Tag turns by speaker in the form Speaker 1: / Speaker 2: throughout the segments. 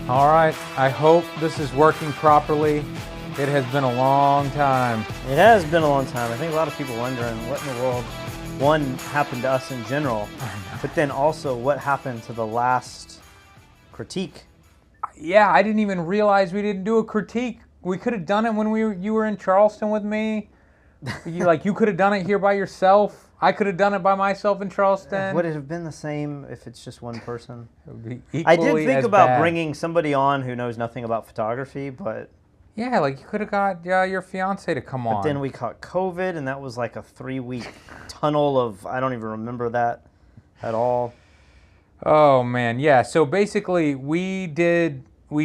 Speaker 1: All right, I hope this is working properly. It has been a long time.
Speaker 2: It has been a long time. I think a lot of people wondering what in the world, one, happened to us in general, but then also what happened to the last critique.
Speaker 1: Yeah, I didn't even realize we didn't do a critique. We could have done it when you were in Charleston with me. You could have done it here by yourself. I could have done it by myself in Charleston.
Speaker 2: Would it have been the same if it's just one person?
Speaker 1: It would be equally
Speaker 2: I did think
Speaker 1: as
Speaker 2: about
Speaker 1: bad.
Speaker 2: bringing somebody on who knows nothing about photography, but
Speaker 1: Yeah, like you could have got your fiance to come on.
Speaker 2: but then we caught COVID, and that was like a 3-week tunnel of, I don't even remember that at all.
Speaker 1: Oh man, yeah. So basically, we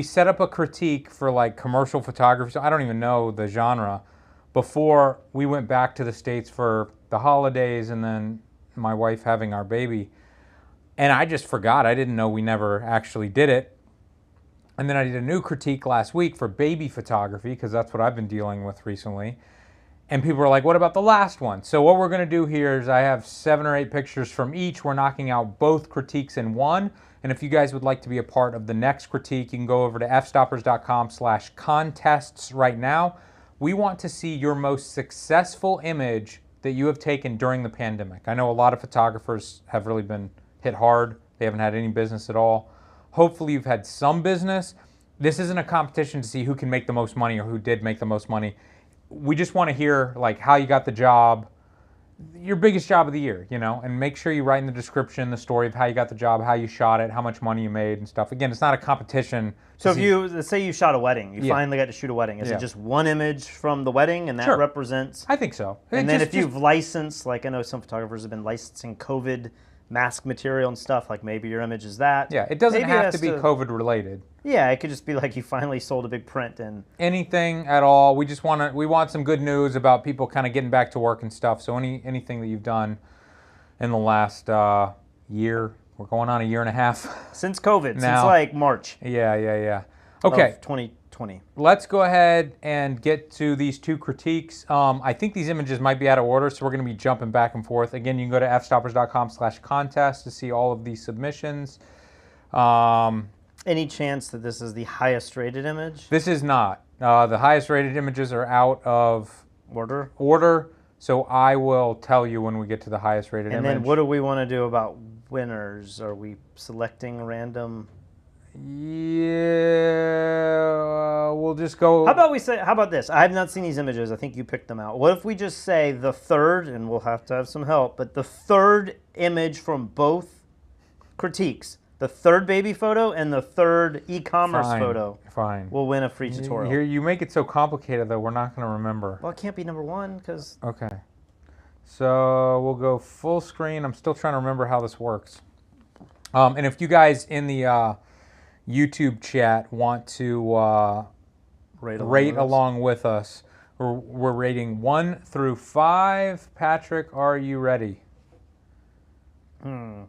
Speaker 1: set up a critique for like commercial photography. So I don't even know the genre before we went back to the States for the holidays, and then my wife having our baby. And I just forgot. I didn't know we never actually did it. And then I did a new critique last week for baby photography because that's what I've been dealing with recently. And people were like, what about the last one? So what we're going to do here is I have 7 or 8 pictures from each. We're knocking out both critiques in one. And if you guys would like to be a part of the next critique, you can go over to fstoppers.com/contests right now. We want to see your most successful image that you have taken during the pandemic. I know a lot of photographers have really been hit hard. They haven't had any business at all. Hopefully you've had some business. This isn't a competition to see who can make the most money or who did make the most money. We just want to hear like how you got the job, your biggest job of the year, and make sure you write in the description the story of how you got the job, how you shot it, how much money you made and stuff. Again, it's not a competition.
Speaker 2: So let's say you shot a wedding, you finally got to shoot a wedding. Is it just one image from the wedding and that represents?
Speaker 1: I think so.
Speaker 2: And then if you've licensed, like I know some photographers have been licensing COVID mask material and stuff, like maybe your image is that.
Speaker 1: Yeah, it doesn't have to be COVID related.
Speaker 2: Yeah, it could just be like you finally sold a big print and
Speaker 1: anything at all. We just want some good news about people kind of getting back to work and stuff. So anything that you've done in the last year, we're going on a year and a half
Speaker 2: since COVID,
Speaker 1: now.
Speaker 2: Since like March.
Speaker 1: Yeah. Okay.
Speaker 2: Of 2020.
Speaker 1: Let's go ahead and get to these 2 critiques. I think these images might be out of order, so we're going to be jumping back and forth. Again, you can go to fstoppers.com/contest to see all of these submissions.
Speaker 2: Any chance that this is the highest rated image?
Speaker 1: This is not. The highest rated images are out of order. So I will tell you when we get to the highest rated image.
Speaker 2: And then what do we want to do about winners? Are we selecting random?
Speaker 1: Yeah, we'll just go.
Speaker 2: How about this? I have not seen these images. I think you picked them out. What if we just say the third, and we'll have to have some help, but the third image from both critiques, the third baby photo and the third e-commerce photo.
Speaker 1: Fine.
Speaker 2: We'll win a free tutorial.
Speaker 1: Here, you make it so complicated that we're not going to remember.
Speaker 2: Well, it can't be number 1 because...
Speaker 1: Okay. So we'll go full screen. I'm still trying to remember how this works. And if you guys in the YouTube chat want to rate along with us, we're rating 1 through 5. Patrick, are you ready?
Speaker 2: Let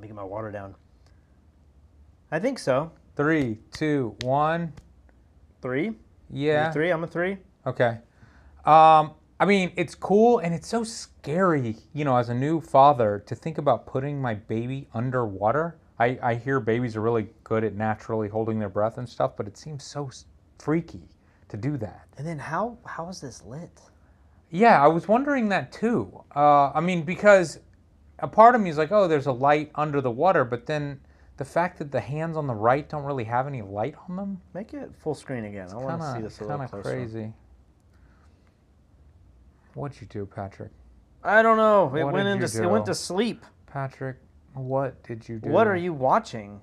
Speaker 2: me get my water down. I think so.
Speaker 1: 3, 2, 1.
Speaker 2: 3?
Speaker 1: Yeah.
Speaker 2: You're 3? I'm a 3.
Speaker 1: Okay. I mean, it's cool and it's so scary, as a new father, to think about putting my baby underwater. I hear babies are really good at naturally holding their breath and stuff, but it seems so freaky to do that.
Speaker 2: And then how is this lit?
Speaker 1: Yeah, I was wondering that too. I mean, because a part of me is like, oh, there's a light under the water, but then the fact that the hands on the right don't really have any light on them.
Speaker 2: Make it full screen again. I want to see this a little closer.
Speaker 1: Kind of crazy. What'd you do, Patrick?
Speaker 2: I don't know. It went to sleep.
Speaker 1: Patrick, what did you do?
Speaker 2: What are you watching?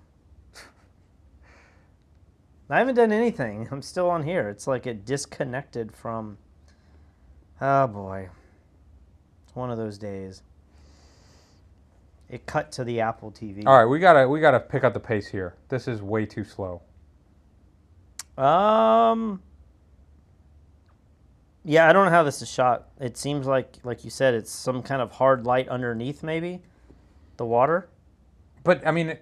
Speaker 2: I haven't done anything. I'm still on here. It's like it disconnected from... Oh, boy. It's one of those days. It cut to the Apple TV.
Speaker 1: All right, we gotta pick up the pace here. This is way too slow.
Speaker 2: Yeah, I don't know how this is shot. It seems like you said, it's some kind of hard light underneath, maybe, the water.
Speaker 1: But I mean,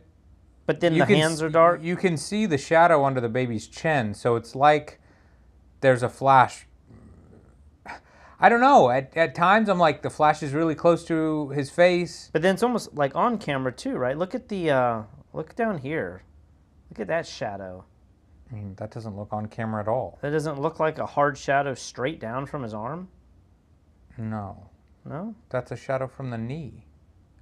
Speaker 2: but then the hands are dark.
Speaker 1: You can see the shadow under the baby's chin, so it's like there's a flash. I don't know. At times, I'm like, the flash is really close to his face.
Speaker 2: But then it's almost like on camera too, right? Look at the Look down here. Look at that shadow.
Speaker 1: I mean, that doesn't look on camera at all.
Speaker 2: That doesn't look like a hard shadow straight down from his arm?
Speaker 1: No.
Speaker 2: No?
Speaker 1: That's a shadow from the knee.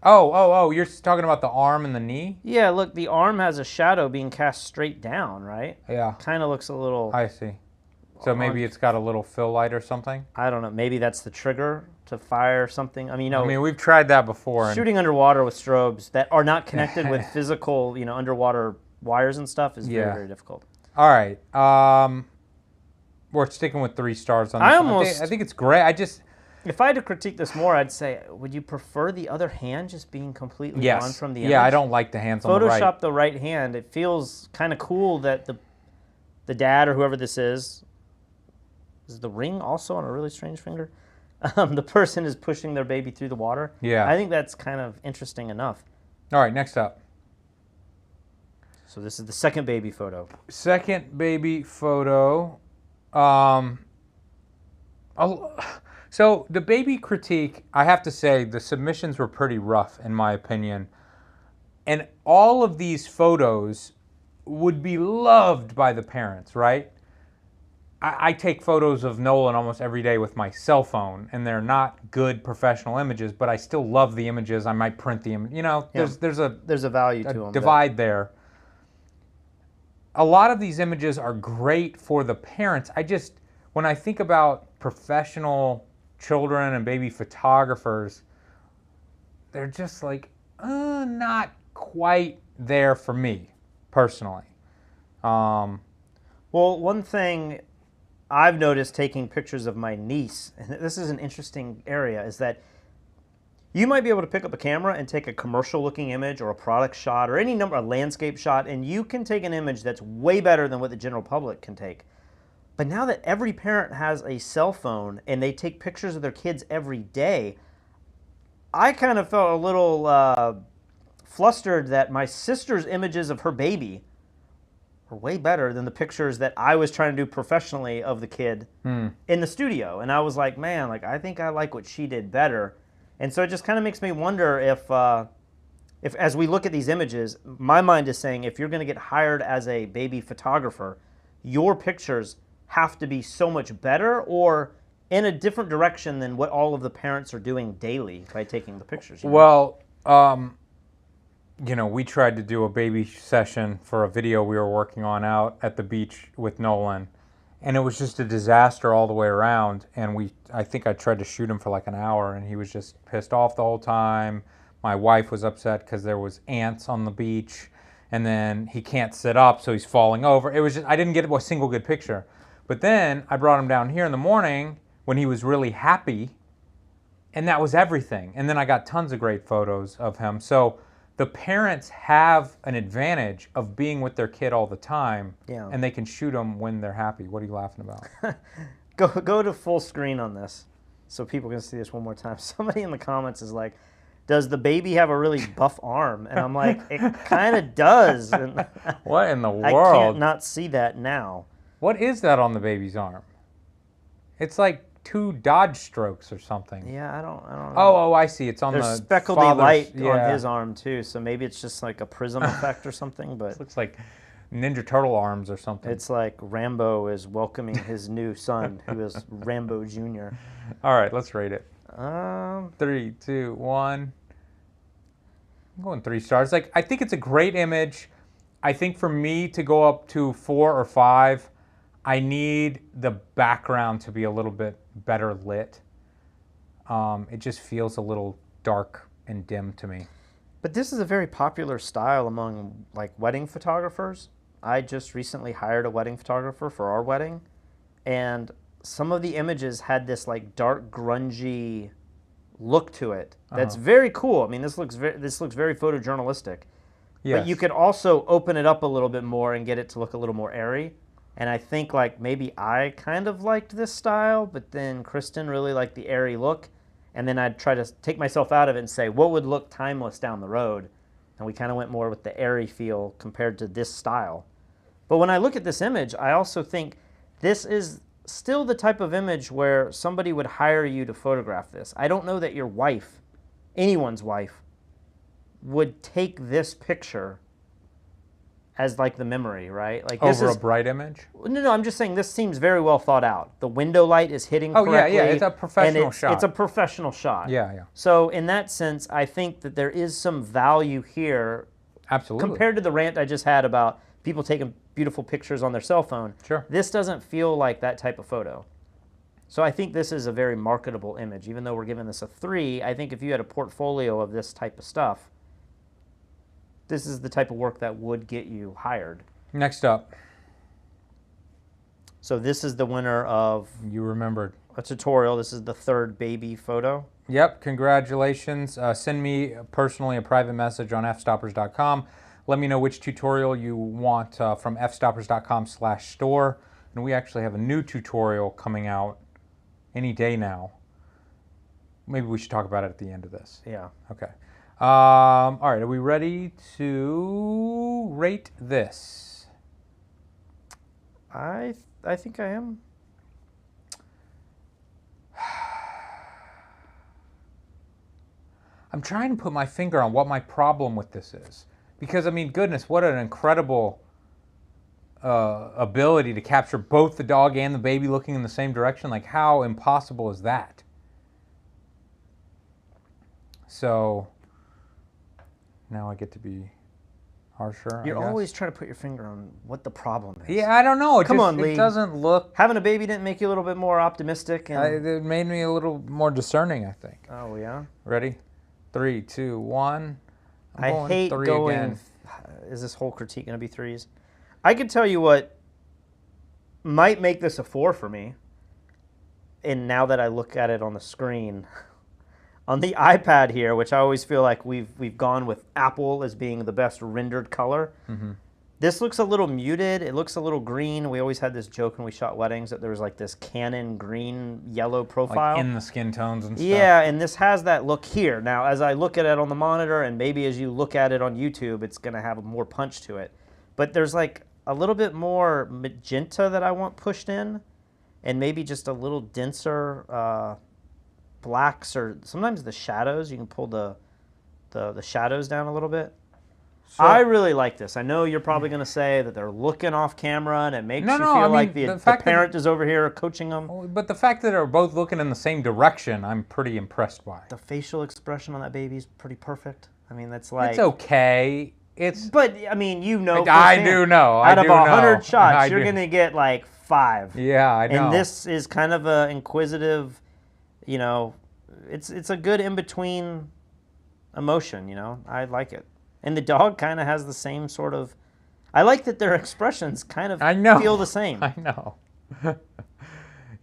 Speaker 1: Oh, you're talking about the arm and the knee?
Speaker 2: Yeah, look, the arm has a shadow being cast straight down, right?
Speaker 1: Yeah.
Speaker 2: Kind of looks a little...
Speaker 1: I see. So maybe it's got a little fill light or something?
Speaker 2: I don't know. Maybe that's the trigger to fire something. I mean,
Speaker 1: we've tried that before.
Speaker 2: Shooting underwater with strobes that are not connected with physical, underwater wires and stuff is very, very difficult.
Speaker 1: All right. We're sticking with 3 stars on this. I think it's great.
Speaker 2: If I had to critique this more, I'd say, would you prefer the other hand just being completely gone from the image?
Speaker 1: Yeah, I don't like the hands on the right.
Speaker 2: Photoshop the right hand. It feels kind of cool that the dad or whoever this is the ring also on a really strange finger? The person is pushing their baby through the water.
Speaker 1: Yeah.
Speaker 2: I think that's kind of interesting enough.
Speaker 1: All right, next up.
Speaker 2: So this is the second baby photo.
Speaker 1: Second baby photo. So the baby critique, I have to say, the submissions were pretty rough, in my opinion. And all of these photos would be loved by the parents, right? I take photos of Nolan almost every day with my cell phone, and they're not good professional images, but I still love the images. I might print the image. There's a
Speaker 2: value to them.
Speaker 1: Divide there. A lot of these images are great for the parents. When I think about professional children and baby photographers, they're just like, not quite there for me, personally.
Speaker 2: Well, one thing I've noticed taking pictures of my niece, and this is an interesting area, is that you might be able to pick up a camera and take a commercial-looking image or a product shot or a landscape shot, and you can take an image that's way better than what the general public can take. But now that every parent has a cell phone and they take pictures of their kids every day, I kind of felt a little flustered that my sister's images of her baby were way better than the pictures that I was trying to do professionally of the kid in the studio. And I was like, man, I think I like what she did better. And so it just kind of makes me wonder if as we look at these images, my mind is saying if you're going to get hired as a baby photographer, your pictures have to be so much better or in a different direction than what all of the parents are doing daily by taking the pictures.
Speaker 1: Well, we tried to do a baby session for a video we were working on out at the beach with Nolan, and it was just a disaster all the way around. And I think I tried to shoot him for like an hour, and he was just pissed off the whole time. My wife was upset because there was ants on the beach, and then he can't sit up, so he's falling over. It was just, I didn't get a single good picture. But then I brought him down here in the morning when he was really happy, and that was everything. And then I got tons of great photos of him. So the parents have an advantage of being with their kid all the time, and they can shoot them when they're happy. What are you laughing about?
Speaker 2: Go to full screen on this so people can see this one more time. Somebody in the comments is like, does the baby have a really buff arm? And I'm like, it kind of does. And
Speaker 1: what in the world?
Speaker 2: I can't not see that now.
Speaker 1: What is that on the baby's arm? It's like 2 Dodge strokes or something.
Speaker 2: Yeah, I don't know.
Speaker 1: Oh, I see. It's on
Speaker 2: There's
Speaker 1: the
Speaker 2: speckledy light on his arm too, so maybe it's just like a prism effect or something. But
Speaker 1: it looks like Ninja Turtle arms or something.
Speaker 2: It's like Rambo is welcoming his new son, who is Rambo Jr.
Speaker 1: All right, let's rate it. 3, 2, 1. I'm going 3 stars. I think it's a great image. I think for me to go up to 4 or 5, I need the background to be a little bit better lit. It just feels a little dark and dim to me.
Speaker 2: But this is a very popular style among wedding photographers. I just recently hired a wedding photographer for our wedding, and some of the images had this dark grungy look to it. That's very cool. I mean, this looks very photojournalistic. Yes. But you could also open it up a little bit more and get it to look a little more airy. And I think maybe I kind of liked this style, but then Kristen really liked the airy look. And then I'd try to take myself out of it and say, what would look timeless down the road? And we kind of went more with the airy feel compared to this style. But when I look at this image, I also think this is still the type of image where somebody would hire you to photograph this. I don't know that your wife, anyone's wife, would take this picture as like the memory, right? Like
Speaker 1: Over a bright image?
Speaker 2: No, I'm just saying this seems very well thought out. The window light is hitting correctly.
Speaker 1: Yeah, it's a professional shot.
Speaker 2: It's a professional shot.
Speaker 1: Yeah.
Speaker 2: So in that sense, I think that there is some value here.
Speaker 1: Absolutely.
Speaker 2: Compared to the rant I just had about people taking beautiful pictures on their cell phone.
Speaker 1: Sure.
Speaker 2: This doesn't feel like that type of photo. So I think this is a very marketable image. Even though we're giving this a 3, I think if you had a portfolio of this type of stuff, this is the type of work that would get you hired.
Speaker 1: Next up.
Speaker 2: So this is the winner of...
Speaker 1: You remembered.
Speaker 2: A tutorial. This is the 3rd baby photo.
Speaker 1: Yep, congratulations. Send me personally a private message on fstoppers.com. Let me know which tutorial you want from fstoppers.com/store. And we actually have a new tutorial coming out any day now. Maybe we should talk about it at the end of this.
Speaker 2: Yeah.
Speaker 1: Okay. All right, are we ready to rate this?
Speaker 2: I think I am.
Speaker 1: I'm trying to put my finger on what my problem with this is. Because, I mean, goodness, what an incredible ability to capture both the dog and the baby looking in the same direction. Like, how impossible is that? So, now I get to be harsher.
Speaker 2: You're always trying to put your finger on what the problem is.
Speaker 1: Yeah, I don't know. It
Speaker 2: Come on, Lee.
Speaker 1: It doesn't look...
Speaker 2: Having a baby didn't make you a little bit more optimistic?
Speaker 1: It made me a little more discerning, I think.
Speaker 2: Oh, yeah?
Speaker 1: Ready? 3, 2, 1.
Speaker 2: I hate
Speaker 1: 3
Speaker 2: going...
Speaker 1: again.
Speaker 2: Is this whole critique going to be 3s? I can tell you what might make this a 4 for me. And now that I look at it on the screen... On the iPad here, which I always feel like we've gone with Apple as being the best rendered color. Mm-hmm. This looks a little muted. It looks a little green. We always had this joke when we shot weddings that there was like this Canon green-yellow profile.
Speaker 1: Like in the skin tones and stuff.
Speaker 2: Yeah, and this has that look here. Now, as I look at it on the monitor, and maybe as you look at it on YouTube, it's going to have more punch to it. But there's like a little bit more magenta that I want pushed in, and maybe just a little denser... blacks, or sometimes the shadows. You can pull the shadows down a little bit. So, I really like this. I know you're probably going to say that they're looking off camera and it makes you feel like the parent is over here coaching them.
Speaker 1: But the fact that they're both looking in the same direction, I'm pretty impressed by.
Speaker 2: The facial expression on that baby is pretty perfect. I mean, that's like...
Speaker 1: It's okay.
Speaker 2: But, I mean, you know...
Speaker 1: I do know.
Speaker 2: Out of 100 shots, you're going to get like 5.
Speaker 1: Yeah, I know.
Speaker 2: And this is kind of an inquisitive... You know, it's a good in-between emotion, you know. I like it. And the dog kind of has the same sort of... I like that their expressions kind of feel the same.
Speaker 1: I know.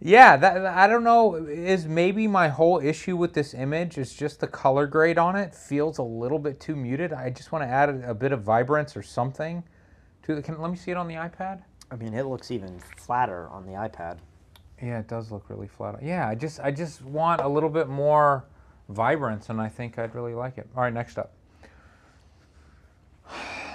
Speaker 1: Yeah, I don't know. Is maybe my whole issue with this image is just the color grade on it feels a little bit too muted. I just want to add a bit of vibrance or something to the... Let me see it on the iPad.
Speaker 2: I mean, it looks even flatter on the iPad.
Speaker 1: Yeah, it does look really flat. Yeah, I just want a little bit more vibrance, and I think I'd really like it. All right, next up.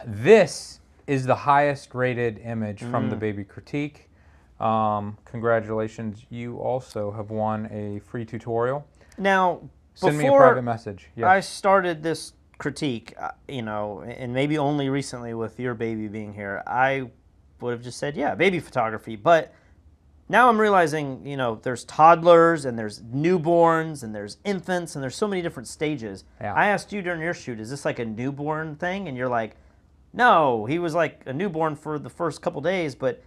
Speaker 1: This is the highest rated image from the Baby Critique. Congratulations, you also have won a free tutorial.
Speaker 2: Now,
Speaker 1: send me a private message. Yes.
Speaker 2: I started this critique, you know, and maybe only recently with your baby being here, I would have just said, yeah, baby photography, but... Now I'm realizing, you know, there's toddlers and there's newborns and there's infants and there's so many different stages. Yeah. I asked you during your shoot, is this like a newborn thing? And you're like, no, he was like a newborn for the first couple days, but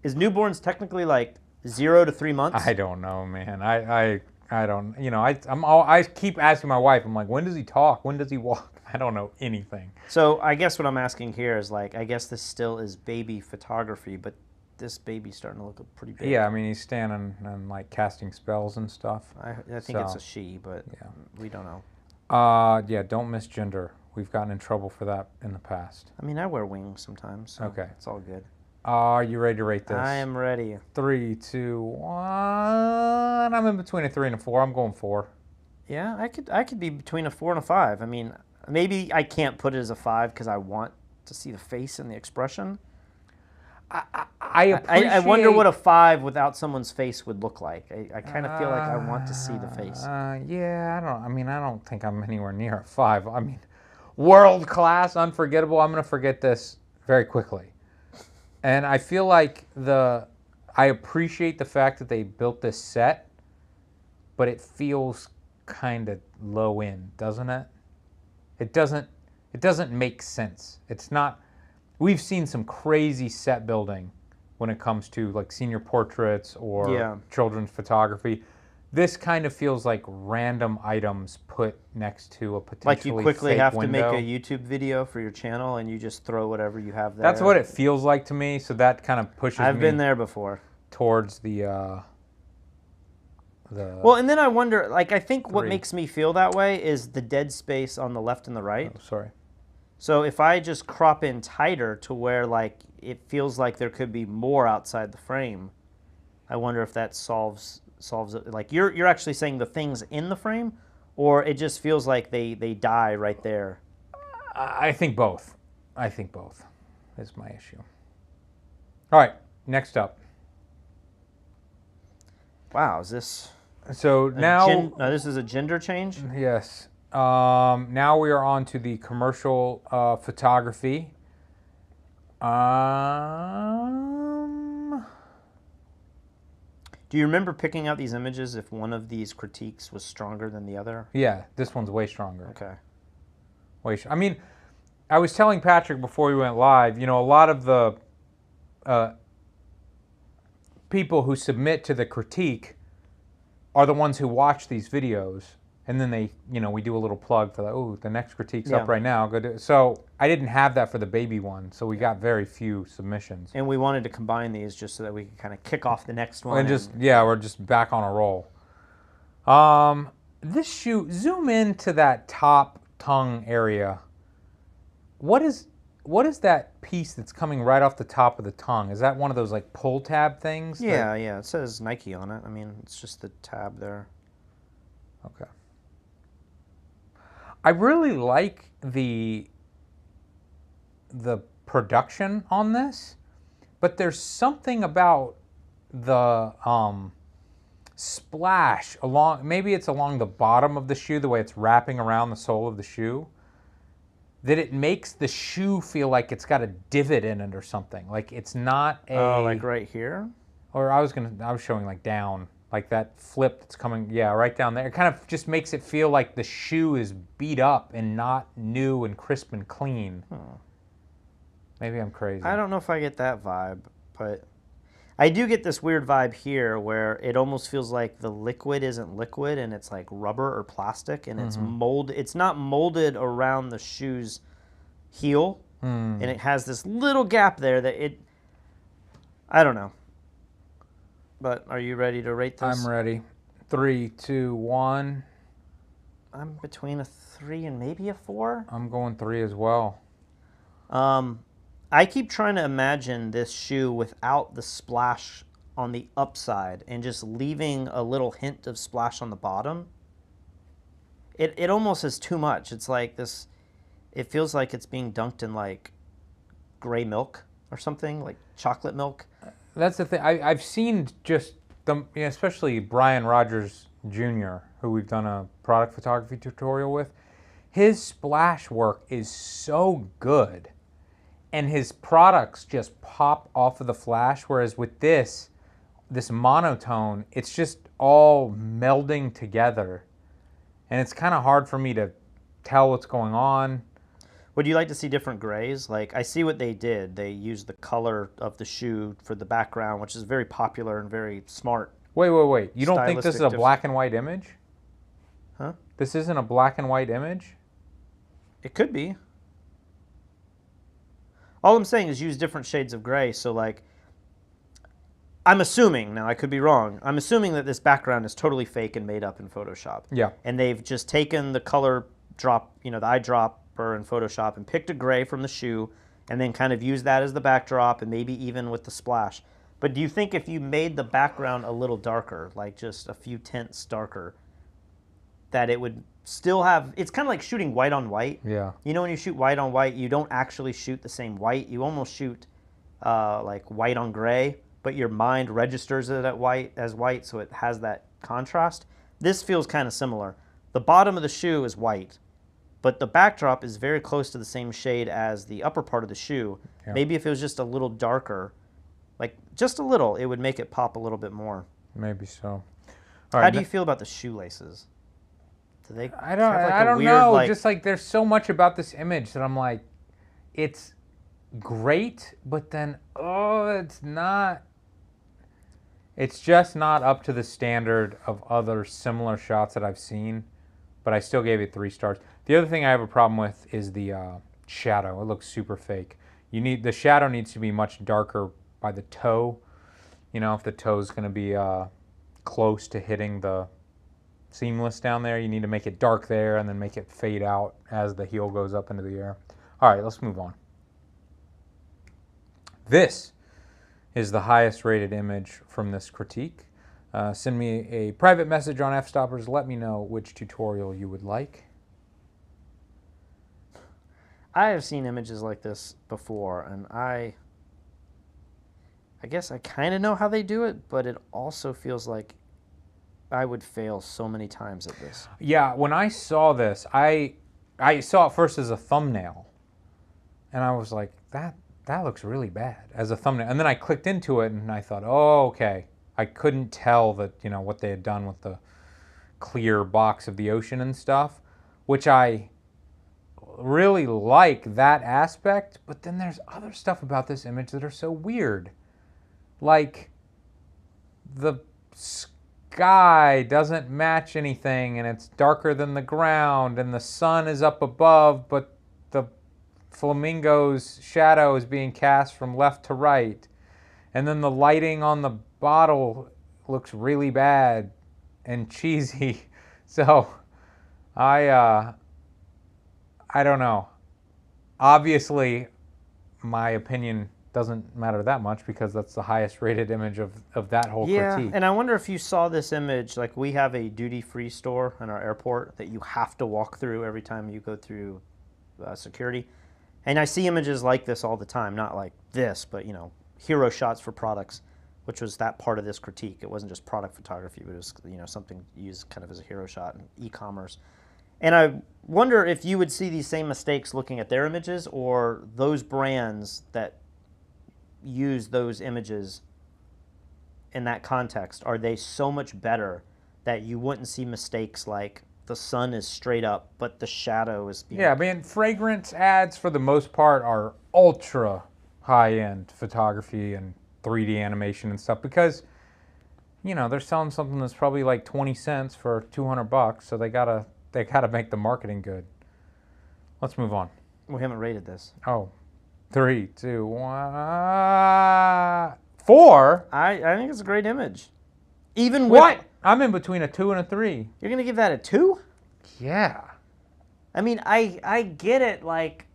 Speaker 2: is newborns technically like 0 to 3 months?
Speaker 1: I don't know, man. I don't, you know, I keep asking my wife, I'm like, when does he talk? When does he walk? I don't know anything.
Speaker 2: So I guess what I'm asking here is like, I guess this still is baby photography, but this baby's starting to look pretty big.
Speaker 1: Yeah, I mean, he's standing and like casting spells and stuff.
Speaker 2: I think it's a she, but yeah, we don't know.
Speaker 1: Yeah, don't misgender. We've gotten in trouble for that in the past.
Speaker 2: I mean, I wear wings sometimes, so okay, it's all good.
Speaker 1: Are you ready to rate this?
Speaker 2: I am ready.
Speaker 1: 3, 2, 1. I'm in between a 3 and a 4. I'm going 4.
Speaker 2: Yeah, I could be between a 4 and a 5. I mean, maybe I can't put it as a 5 because I want to see the face and the expression. I wonder what a 5 without someone's face would look like. I kind of feel like I want to see the face.
Speaker 1: Yeah, I don't think I'm anywhere near a 5. I mean, world class, unforgettable. I'm going to forget this very quickly. And I feel like I appreciate the fact that they built this set, but it feels kind of low end, doesn't it? It doesn't make sense. It's not. We've seen some crazy set building when it comes to like senior portraits or children's photography. This kind of feels like random items put next to a potentially
Speaker 2: like you quickly
Speaker 1: fake
Speaker 2: have
Speaker 1: window.
Speaker 2: to make a YouTube video for your channel and you just throw whatever you have there.
Speaker 1: That's what it feels like to me. So that kind of pushes me.
Speaker 2: I've been there before.
Speaker 1: Towards the.
Speaker 2: Well, and then I wonder, like, I think what makes me feel that way is the dead space on the left and the right.
Speaker 1: Oh, sorry.
Speaker 2: So if I just crop in tighter to where, like, it feels like there could be more outside the frame, I wonder if that solves it. Like, you're actually saying the things in the frame, or it just feels like they die right there?
Speaker 1: I think both. I think both is my issue. All right, next up.
Speaker 2: Wow, is this...
Speaker 1: So now...
Speaker 2: no, this is a gender change?
Speaker 1: Yes. Now we are on to the commercial photography.
Speaker 2: Do you remember picking out these images if one of these critiques was stronger than the other?
Speaker 1: Yeah, this one's way stronger.
Speaker 2: Okay.
Speaker 1: I mean, I was telling Patrick before we went live, you know, a lot of the people who submit to the critique are the ones who watch these videos, and then they, you know, we do a little plug for like, oh, the next critique's up right now. Go do. So I didn't have that for the baby one, so we got very few submissions.
Speaker 2: And we wanted to combine these just so that we could kind of kick off the next one.
Speaker 1: And just, we're just back on a roll. This shoe, zoom into that top tongue area. What is that piece that's coming right off the top of the tongue? Is that one of those like pull tab things?
Speaker 2: Yeah, yeah. It says Nike on it. I mean, it's just the tab there.
Speaker 1: Okay. I really like the production on this, but there's something about the splash along, maybe it's along the bottom of the shoe, the way it's wrapping around the sole of the shoe, that it makes the shoe feel like it's got a divot in it or something. Like it's not a...
Speaker 2: Oh, like right here?
Speaker 1: Or I was showing like down, like that flip that's coming, right down there. It kind of just makes it feel like the shoe is beat up and not new and crisp and clean. Maybe I'm crazy.
Speaker 2: I don't know if I get that vibe, but I do get this weird vibe here where it almost feels like the liquid isn't liquid and it's like rubber or plastic, and it's it's not molded around the shoe's heel, and it has this little gap there that I don't know. But are you ready to rate this?
Speaker 1: I'm ready. 3, 2, 1.
Speaker 2: I'm between a 3 and maybe a 4.
Speaker 1: I'm going 3 as well.
Speaker 2: I keep trying to imagine this shoe without the splash on the upside and just leaving a little hint of splash on the bottom. It almost is too much. It's like this, it feels like it's being dunked in like gray milk or something, like chocolate milk.
Speaker 1: That's the thing. I've seen just especially Brian Rogers Jr., who we've done a product photography tutorial with. His splash work is so good, and his products just pop off of the flash. Whereas with this monotone, it's just all melding together, and it's kind of hard for me to tell what's going on.
Speaker 2: Would you like to see different grays? Like, I see what they did. They used the color of the shoe for the background, which is very popular and very smart.
Speaker 1: Wait. You don't think this is a black and white image?
Speaker 2: Huh?
Speaker 1: This isn't a black and white image?
Speaker 2: It could be. All I'm saying is use different shades of gray. So, like, I'm assuming, now I could be wrong, I'm assuming that this background is totally fake and made up in Photoshop.
Speaker 1: Yeah.
Speaker 2: And they've just taken the color drop, the eyedropper in Photoshop and picked a gray from the shoe and then kind of used that as the backdrop and maybe even with the splash. But do you think if you made the background a little darker, like just a few tints darker, that it would still have, it's kind of like shooting white on white.
Speaker 1: Yeah.
Speaker 2: You know, when you shoot white on white, you don't actually shoot the same white. You almost shoot like white on gray, but your mind registers it as white, so it has that contrast. This feels kind of similar. The bottom of the shoe is white, but the backdrop is very close to the same shade as the upper part of the shoe.
Speaker 1: Yeah.
Speaker 2: Maybe if it was just a little darker, like just a little, it would make it pop a little bit more.
Speaker 1: Maybe so.
Speaker 2: How do you feel about the shoelaces? Do they?
Speaker 1: I don't.
Speaker 2: have like
Speaker 1: I
Speaker 2: a
Speaker 1: don't
Speaker 2: weird,
Speaker 1: know.
Speaker 2: like-
Speaker 1: Just like there's so much about this image that I'm like, it's great, but then it's not. It's just not up to the standard of other similar shots that I've seen. But I still gave it 3 stars. The other thing I have a problem with is the shadow. It looks super fake. The shadow needs to be much darker by the toe. You know, if the toe's going to be close to hitting the seamless down there, you need to make it dark there and then make it fade out as the heel goes up into the air. All right, let's move on. This is the highest rated image from this critique. Send me a private message on Fstoppers. Let me know which tutorial you would like.
Speaker 2: I have seen images like this before, and I guess I kind of know how they do it, but it also feels like I would fail so many times at this.
Speaker 1: Yeah, when I saw this, I saw it first as a thumbnail, and I was like, that looks really bad as a thumbnail. And then I clicked into it, and I thought, oh, okay. I couldn't tell that, you know, what they had done with the clear box of the ocean and stuff, which I really like that aspect, but then there's other stuff about this image that are so weird. Like the sky doesn't match anything and it's darker than the ground and the sun is up above, but the flamingo's shadow is being cast from left to right. And then the lighting on the bottle looks really bad and cheesy. So I don't know. Obviously, my opinion doesn't matter that much because that's the highest rated image of that whole critique.
Speaker 2: And I wonder if you saw this image, like we have a duty-free store in our airport that you have to walk through every time you go through security. And I see images like this all the time, not like this, but, you know, hero shots for products, which was that part of this critique. It wasn't just product photography, but it was, you know, something used kind of as a hero shot in e-commerce. And I wonder if you would see these same mistakes looking at their images, or those brands that use those images in that context, are they so much better that you wouldn't see mistakes like the sun is straight up but the shadow is being...
Speaker 1: Yeah, I mean, fragrance ads for the most part are ultra high-end photography and 3D animation and stuff because, you know, they're selling something that's probably like 20 cents for $200, so they gotta make the marketing good. Let's move on.
Speaker 2: We haven't rated this.
Speaker 1: Oh, 3, 2, 1, 4.
Speaker 2: I think it's a great image. Even with...
Speaker 1: What? I'm in between a 2 and a 3.
Speaker 2: You're going to give that a 2?
Speaker 1: Yeah.
Speaker 2: I mean, I get it. Like,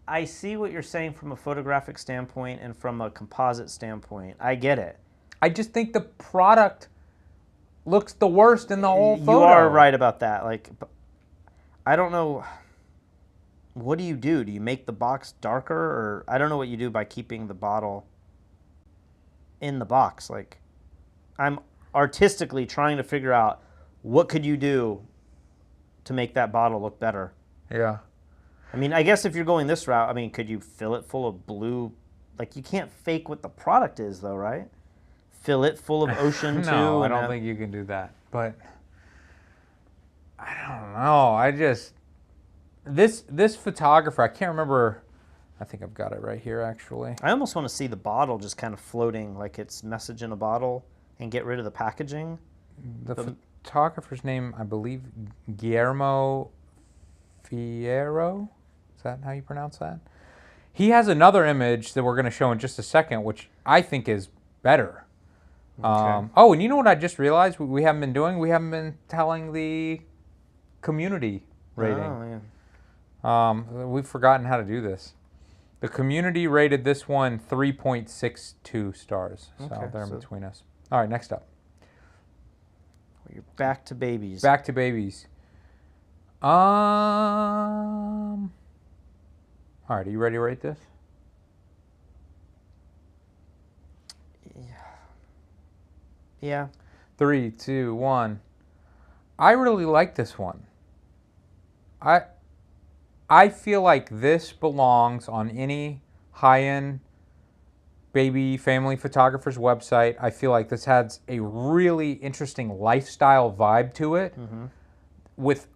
Speaker 2: I see what you're saying from a photographic standpoint and from a composite standpoint. I get it.
Speaker 1: I just think the product looks the worst in the whole photo.
Speaker 2: You are right about that. Like, I don't know. What do you do? Do you make the box darker? Or I don't know what you do by keeping the bottle in the box. Like, I'm artistically trying to figure out what could you do to make that bottle look better.
Speaker 1: Yeah.
Speaker 2: I mean, I guess if you're going this route, I mean, could you fill it full of blue? Like, you can't fake what the product is, though, right? Fill it full of ocean, too?
Speaker 1: No, I don't think you can do that. But I don't know. I just... This photographer, I can't remember... I think I've got it right here, actually.
Speaker 2: I almost want to see the bottle just kind of floating like it's message in a bottle and get rid of the packaging.
Speaker 1: The photographer's name, I believe, Guillermo Fierro. Is that how you pronounce that? He has another image that we're going to show in just a second, which I think is better.
Speaker 2: Okay.
Speaker 1: Oh, and you know what I just realized we haven't been doing? We haven't been telling the community rating.
Speaker 2: Oh, yeah.
Speaker 1: We've forgotten how to do this. The community rated this one 3.62 stars. So
Speaker 2: Okay,
Speaker 1: they're in
Speaker 2: so-
Speaker 1: between us. All right, next up.
Speaker 2: You're back to babies.
Speaker 1: Back to babies. All right, are you ready to rate this?
Speaker 2: Yeah.
Speaker 1: 3, 2, 1. I really like this one. I feel like this belongs on any high-end baby family photographer's website. I feel like this has a really interesting lifestyle vibe to it, with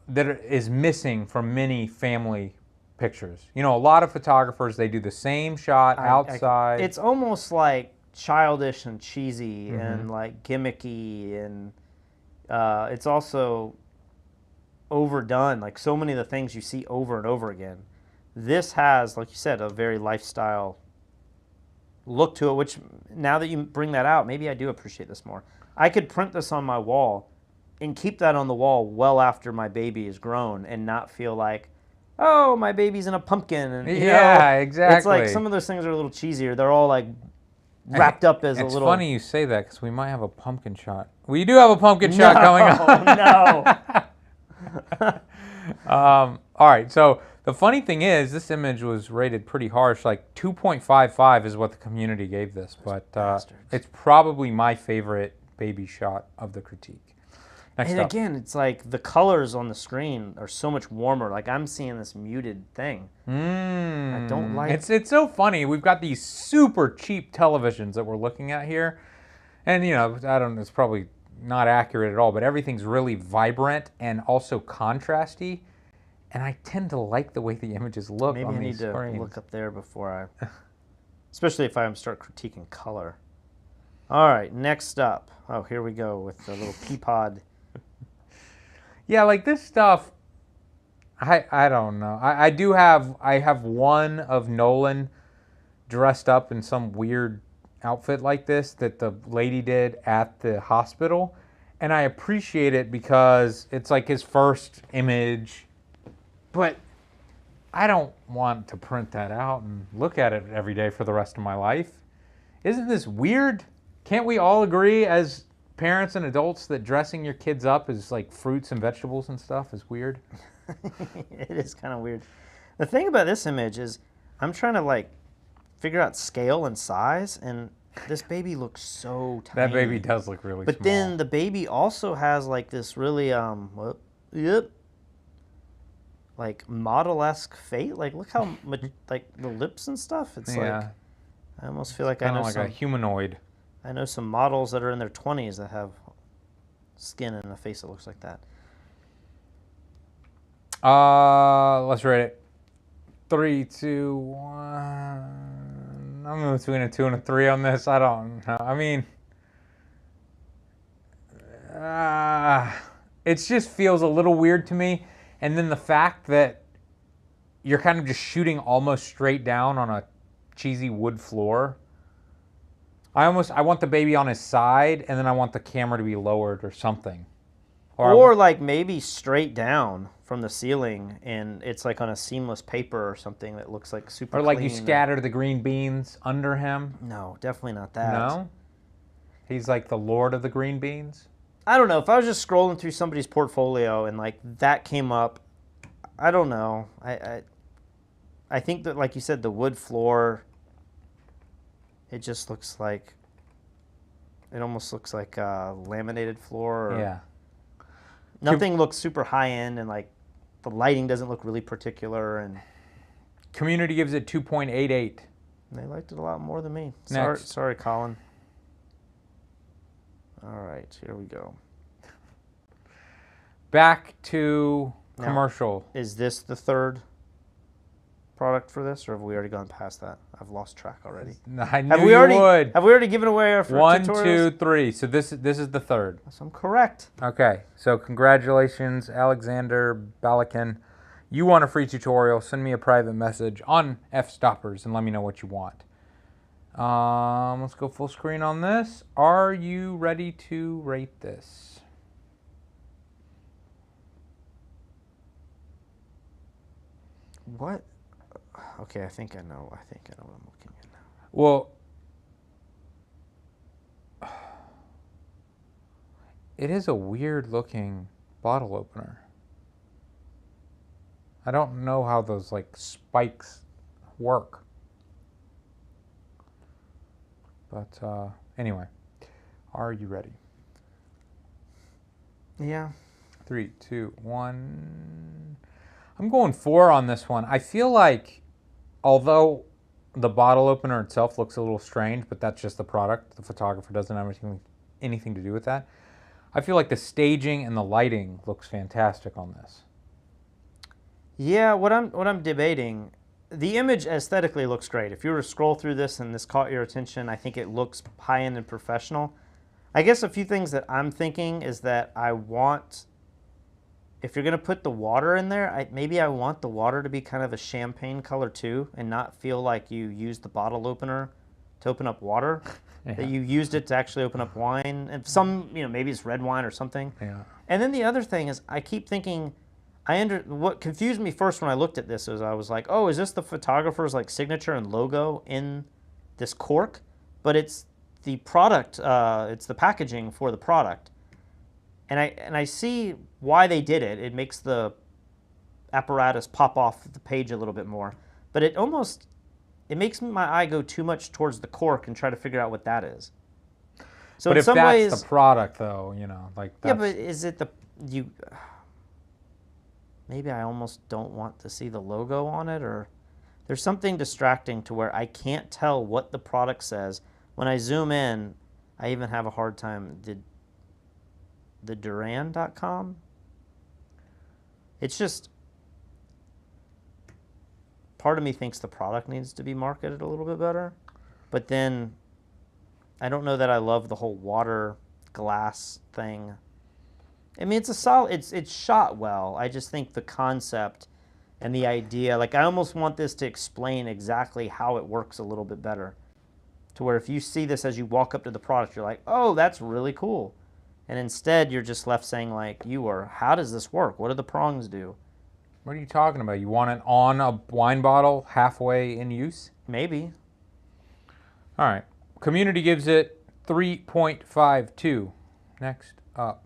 Speaker 1: that is missing from many family pictures. You know, a lot of photographers, they do the same shot outside.
Speaker 2: It's almost like childish and cheesy and like gimmicky, and it's also overdone. Like so many of the things you see over and over again. This has, like you said, a very lifestyle look to it, which now that you bring that out, maybe I do appreciate this more. I could print this on my wall and keep that on the wall well after my baby is grown and not feel like, oh, my baby's in a pumpkin. And, you know,
Speaker 1: exactly.
Speaker 2: It's like some of those things are a little cheesier. They're all like wrapped up as a little...
Speaker 1: It's funny you say that because we might have a pumpkin shot. We do have a pumpkin shot coming up.
Speaker 2: No.
Speaker 1: All right, so the funny thing is, this image was rated pretty harsh. Like 2.55 is what the community gave this, but it's probably my favorite baby shot of the critique. Next
Speaker 2: and
Speaker 1: up.
Speaker 2: Again, it's like the colors on the screen are so much warmer. Like I'm seeing this muted thing. I don't like...
Speaker 1: It's so funny. We've got these super cheap televisions that we're looking at here. And, you know, I don't know, it's probably not accurate at all, but everything's really vibrant and also contrasty. And I tend to like the way the images look on these screens.
Speaker 2: Maybe I need to look up there before I... Especially if I start critiquing color. All right, next up. Oh, here we go with the little Peapod.
Speaker 1: Yeah, like this stuff, I don't know. I have one of Nolan dressed up in some weird outfit like this that the lady did at the hospital. And I appreciate it because it's like his first image. But I don't want to print that out and look at it every day for the rest of my life. Isn't this weird? Can't we all agree as parents and adults that dressing your kids up as like fruits and vegetables and stuff is weird?
Speaker 2: It is kind of weird. The thing about this image is I'm trying to like figure out scale and size, and this baby looks so tiny.
Speaker 1: That baby does look really small.
Speaker 2: But then the baby also has like this really like model-esque face. Like look how much like the lips and stuff. It's like I almost feel like I know
Speaker 1: like a humanoid.
Speaker 2: I know some models that are in their 20s that have skin and a face that looks like that.
Speaker 1: Let's rate it. 3, 2, 1. I'm between a 2 and a 3 on this. I don't know. I mean, it just feels a little weird to me. And then the fact that you're kind of just shooting almost straight down on a cheesy wood floor. I want the baby on his side, and then I want the camera to be lowered or something.
Speaker 2: Or like maybe straight down from the ceiling, and it's like on a seamless paper or something that looks like super clean.
Speaker 1: Or like you scatter the green beans under him.
Speaker 2: No, definitely not that.
Speaker 1: No? He's like the lord of the green beans?
Speaker 2: I don't know. If I was just scrolling through somebody's portfolio and like that came up, I don't know. I think that, like you said, the wood floor, it just looks like, it almost looks like a laminated floor.
Speaker 1: Yeah.
Speaker 2: Nothing looks super high end, and like the lighting doesn't look really particular. And
Speaker 1: community gives it 2.88.
Speaker 2: They liked it a lot more than me. Sorry, Colin. All right, here we go.
Speaker 1: Back to commercial.
Speaker 2: Now, is this the third product for this, or have we already gone past that? I've lost track already.
Speaker 1: I knew you would.
Speaker 2: Have we already given away our
Speaker 1: tutorials? 1, 2, 3. So this is the third.
Speaker 2: So I'm correct.
Speaker 1: Okay. So congratulations, Alexander Balakin. You want a free tutorial? Send me a private message on Fstoppers and let me know what you want. Let's go full screen on this. Are you ready to rate this?
Speaker 2: What? Okay, I think I know what I'm looking at now.
Speaker 1: Well, it is a weird looking bottle opener. I don't know how those like spikes work. But anyway, are you ready?
Speaker 2: Yeah.
Speaker 1: 3, 2, 1. I'm going 4 on this one. I feel like, although the bottle opener itself looks a little strange, but that's just the product. The photographer doesn't have anything to do with that. I feel like the staging and the lighting looks fantastic on this.
Speaker 2: Yeah, what I'm debating, the image aesthetically looks great. If you were to scroll through this and this caught your attention, I think it looks high-end and professional. I guess a few things that I'm thinking is that I want, if you're going to put the water in there, maybe I want the water to be kind of a champagne color too, and not feel like you used the bottle opener to open up water.
Speaker 1: Yeah.
Speaker 2: That you used it to actually open up wine. And some, maybe it's red wine or something.
Speaker 1: Yeah.
Speaker 2: And then the other thing is I keep thinking, what confused me first when I looked at this is I was like, oh, is this the photographer's like signature and logo in this cork? But it's the product, it's the packaging for the product. And I see why they did it. It makes the apparatus pop off the page a little bit more. But it makes my eye go too much towards the cork and try to figure out what that is. So
Speaker 1: but
Speaker 2: in
Speaker 1: if
Speaker 2: some
Speaker 1: that's
Speaker 2: ways,
Speaker 1: the product, though, like that's...
Speaker 2: yeah, but is it maybe I almost don't want to see the logo on it, or there's something distracting to where I can't tell what the product says. When I zoom in, I even have a hard time. The Duran.com? It's just, part of me thinks the product needs to be marketed a little bit better, but then I don't know that I love the whole water glass thing. I mean, it's a solid, it's shot well. I just think the concept and the idea, like I almost want this to explain exactly how it works a little bit better. To where if you see this as you walk up to the product, you're like, oh, that's really cool. And instead, you're just left saying like, how does this work? What do the prongs do?
Speaker 1: What are you talking about? You want it on a wine bottle halfway in use?
Speaker 2: Maybe.
Speaker 1: All right. Community gives it 3.52. Next up.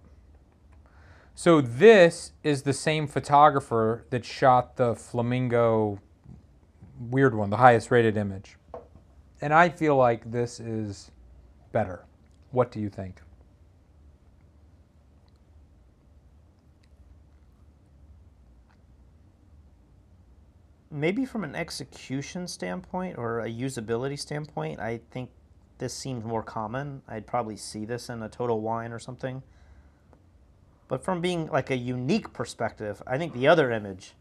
Speaker 1: So this is the same photographer that shot the flamingo weird one, the highest rated image. And I feel like this is better. What do you think?
Speaker 2: Maybe from an execution standpoint or a usability standpoint, I think this seems more common. I'd probably see this in a Total Wine or something. But from being like a unique perspective, I think the other image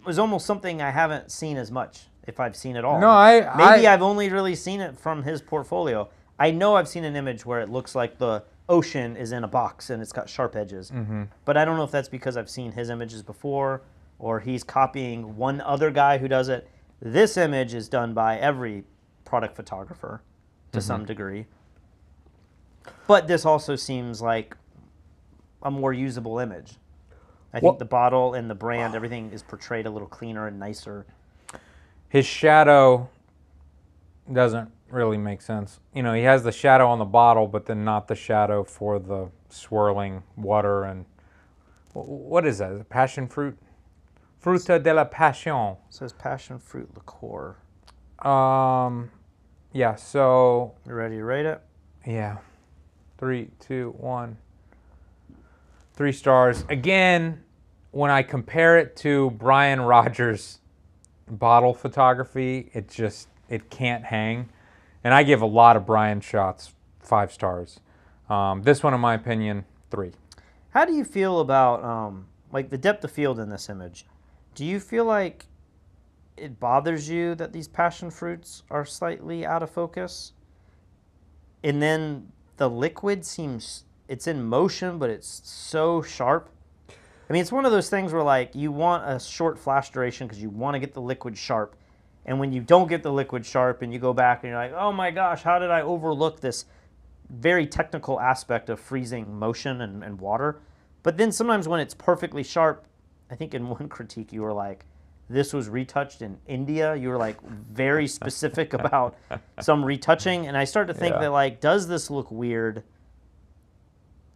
Speaker 2: was almost something I haven't seen as much, if I've seen it all.
Speaker 1: No,
Speaker 2: Maybe I've only really seen it from his portfolio. I know I've seen an image where it looks like the ocean is in a box and it's got sharp edges.
Speaker 1: Mm-hmm.
Speaker 2: But I don't know if that's because I've seen his images before or he's copying one other guy who does it. This image is done by every product photographer to some degree. But this also seems like a more usable image. I think the bottle and the brand, everything is portrayed a little cleaner and nicer.
Speaker 1: His shadow doesn't really make sense. He has the shadow on the bottle, but then not the shadow for the swirling water. And what is that? Is it passion fruit? Fruta de la passion.
Speaker 2: It says passion fruit liqueur.
Speaker 1: Yeah, so...
Speaker 2: You ready to rate it?
Speaker 1: Yeah. 3, 2, 1. 3 stars. Again, when I compare it to Brian Rogers' bottle photography, it can't hang. And I give a lot of Brian shots 5 stars. This one, in my opinion, 3.
Speaker 2: How do you feel about like the depth of field in this image? Do you feel like it bothers you that these passion fruits are slightly out of focus? And then the liquid seems, it's in motion, but it's so sharp. I mean, it's one of those things where like you want a short flash duration because you want to get the liquid sharp. And when you don't get the liquid sharp and you go back and you're like, oh my gosh, how did I overlook this very technical aspect of freezing motion and water? But then sometimes when it's perfectly sharp, I think in one critique you were like, this was retouched in India. You were like very specific about some retouching. And I start to think that like, does this look weird?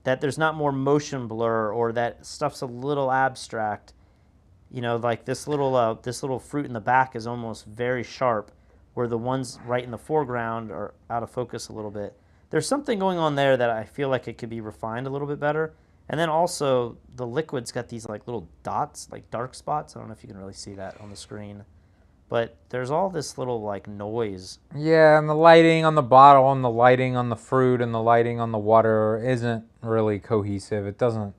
Speaker 2: That there's not more motion blur or that stuff's a little abstract. Like this little fruit in the back is almost very sharp, where the ones right in the foreground are out of focus a little bit. There's something going on there that I feel like it could be refined a little bit better. And then also the liquid's got these like little dots, like dark spots. I don't know if you can really see that on the screen. But there's all this little like noise.
Speaker 1: Yeah, and the lighting on the bottle and the lighting on the fruit and the lighting on the water isn't really cohesive. It doesn't.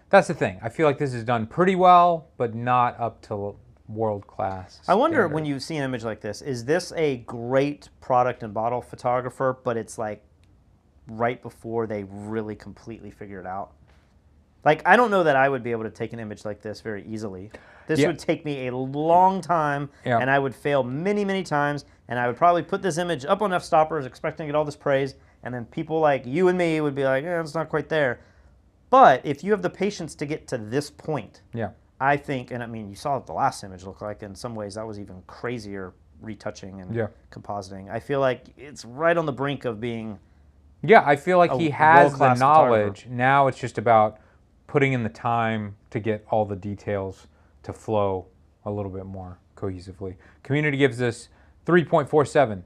Speaker 1: That's the thing. I feel like this is done pretty well, but not up to world class.
Speaker 2: I wonder when you see an image like this, is this a great product and bottle photographer, but it's like right before they really completely figure it out? Like, I don't know that I would be able to take an image like this very easily. This would take me a long time, and I would fail many, many times, and I would probably put this image up on Fstoppers expecting to get all this praise, and then people like you and me would be like, it's not quite there. But if you have the patience to get to this point, I think, and I mean, you saw what the last image looked like. In some ways, that was even crazier retouching and compositing. I feel like it's right on the brink of being
Speaker 1: I feel like he has the knowledge. Now it's just about putting in the time to get all the details to flow a little bit more cohesively. Community gives this 3.47.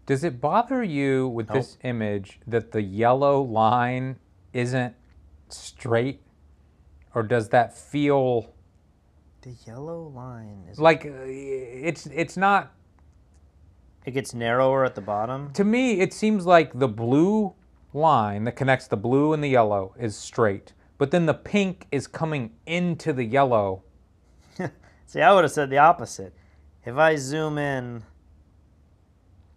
Speaker 1: Does it bother you with this image that the yellow line isn't straight? Or does that feel...
Speaker 2: The yellow line is...
Speaker 1: Like, it's not...
Speaker 2: It gets narrower at the bottom?
Speaker 1: To me, it seems like the blue line that connects the blue and the yellow is straight. But then the pink is coming into the yellow.
Speaker 2: See, I would have said the opposite. If I zoom in,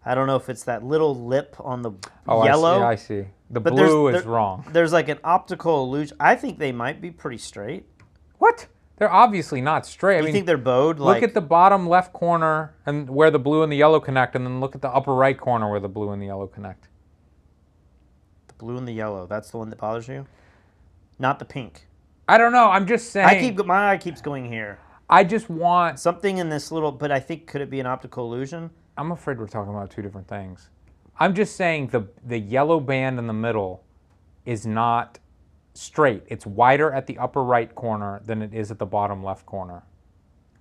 Speaker 2: I don't know if it's that little lip on the yellow.
Speaker 1: I see. The blue is wrong.
Speaker 2: There's like an optical illusion. I think they might be pretty straight.
Speaker 1: What? They're obviously not straight.
Speaker 2: You think they're bowed?
Speaker 1: Look at the bottom left corner and where the blue and the yellow connect, and then look at the upper right corner where the blue and the yellow connect.
Speaker 2: The blue and the yellow. That's the one that bothers you? Not the pink.
Speaker 1: I don't know. I'm just saying.
Speaker 2: My eye keeps going here.
Speaker 1: I just want
Speaker 2: something in this little. But I think, could it be an optical illusion?
Speaker 1: I'm afraid we're talking about two different things. I'm just saying the yellow band in the middle is not straight. It's wider at the upper right corner than it is at the bottom left corner.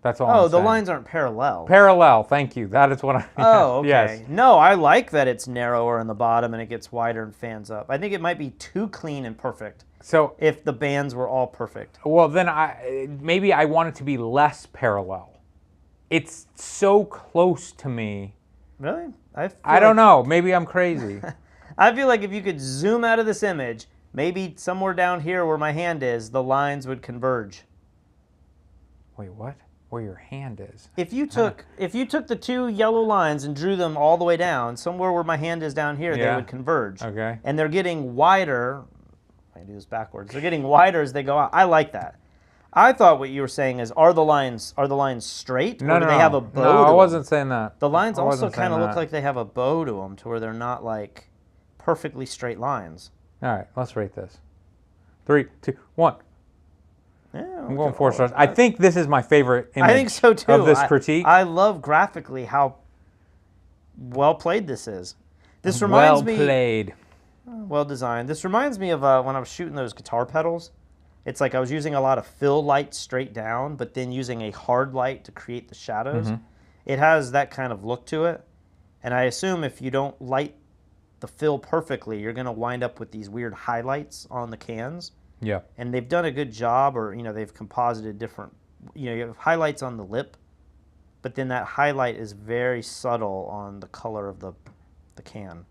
Speaker 1: That's all I'm saying.
Speaker 2: Oh, the lines aren't parallel.
Speaker 1: Parallel, thank you. That is what I mean.
Speaker 2: Oh, okay.
Speaker 1: Yes.
Speaker 2: No, I like that it's narrower in the bottom and it gets wider and fans up. I think it might be too clean and perfect.
Speaker 1: So
Speaker 2: if the bands were all perfect.
Speaker 1: Well, then maybe I want it to be less parallel. It's so close to me.
Speaker 2: Really?
Speaker 1: I don't know. Maybe I'm crazy.
Speaker 2: I feel like if you could zoom out of this image, maybe somewhere down here where my hand is, the lines would converge.
Speaker 1: Wait, what? Where your hand is?
Speaker 2: If you took the two yellow lines and drew them all the way down, somewhere where my hand is down here, they would converge.
Speaker 1: Okay.
Speaker 2: And they're getting wider. I can do this backwards. They're getting wider as they go out. I like that. I thought what you were saying is, are the lines straight, or do they have a bow?
Speaker 1: No, I wasn't saying that.
Speaker 2: The lines also kind of look like they have a bow to them, to where they're not like perfectly straight lines.
Speaker 1: All right, let's rate this. 3, 2, 1.
Speaker 2: Yeah,
Speaker 1: I'm going 4 stars. I think this is my favorite image.
Speaker 2: I think so too.
Speaker 1: Of this critique.
Speaker 2: I love graphically how well played this is. This reminds me.
Speaker 1: Well played.
Speaker 2: Well designed. This reminds me of when I was shooting those guitar pedals. It's like I was using a lot of fill light straight down, but then using a hard light to create the shadows. It has that kind of look to it. And I assume if you don't light the fill perfectly, you're going to wind up with these weird highlights on the cans.
Speaker 1: Yeah.
Speaker 2: And they've done a good job, or, they've composited different, you have highlights on the lip, but then that highlight is very subtle on the color of the can.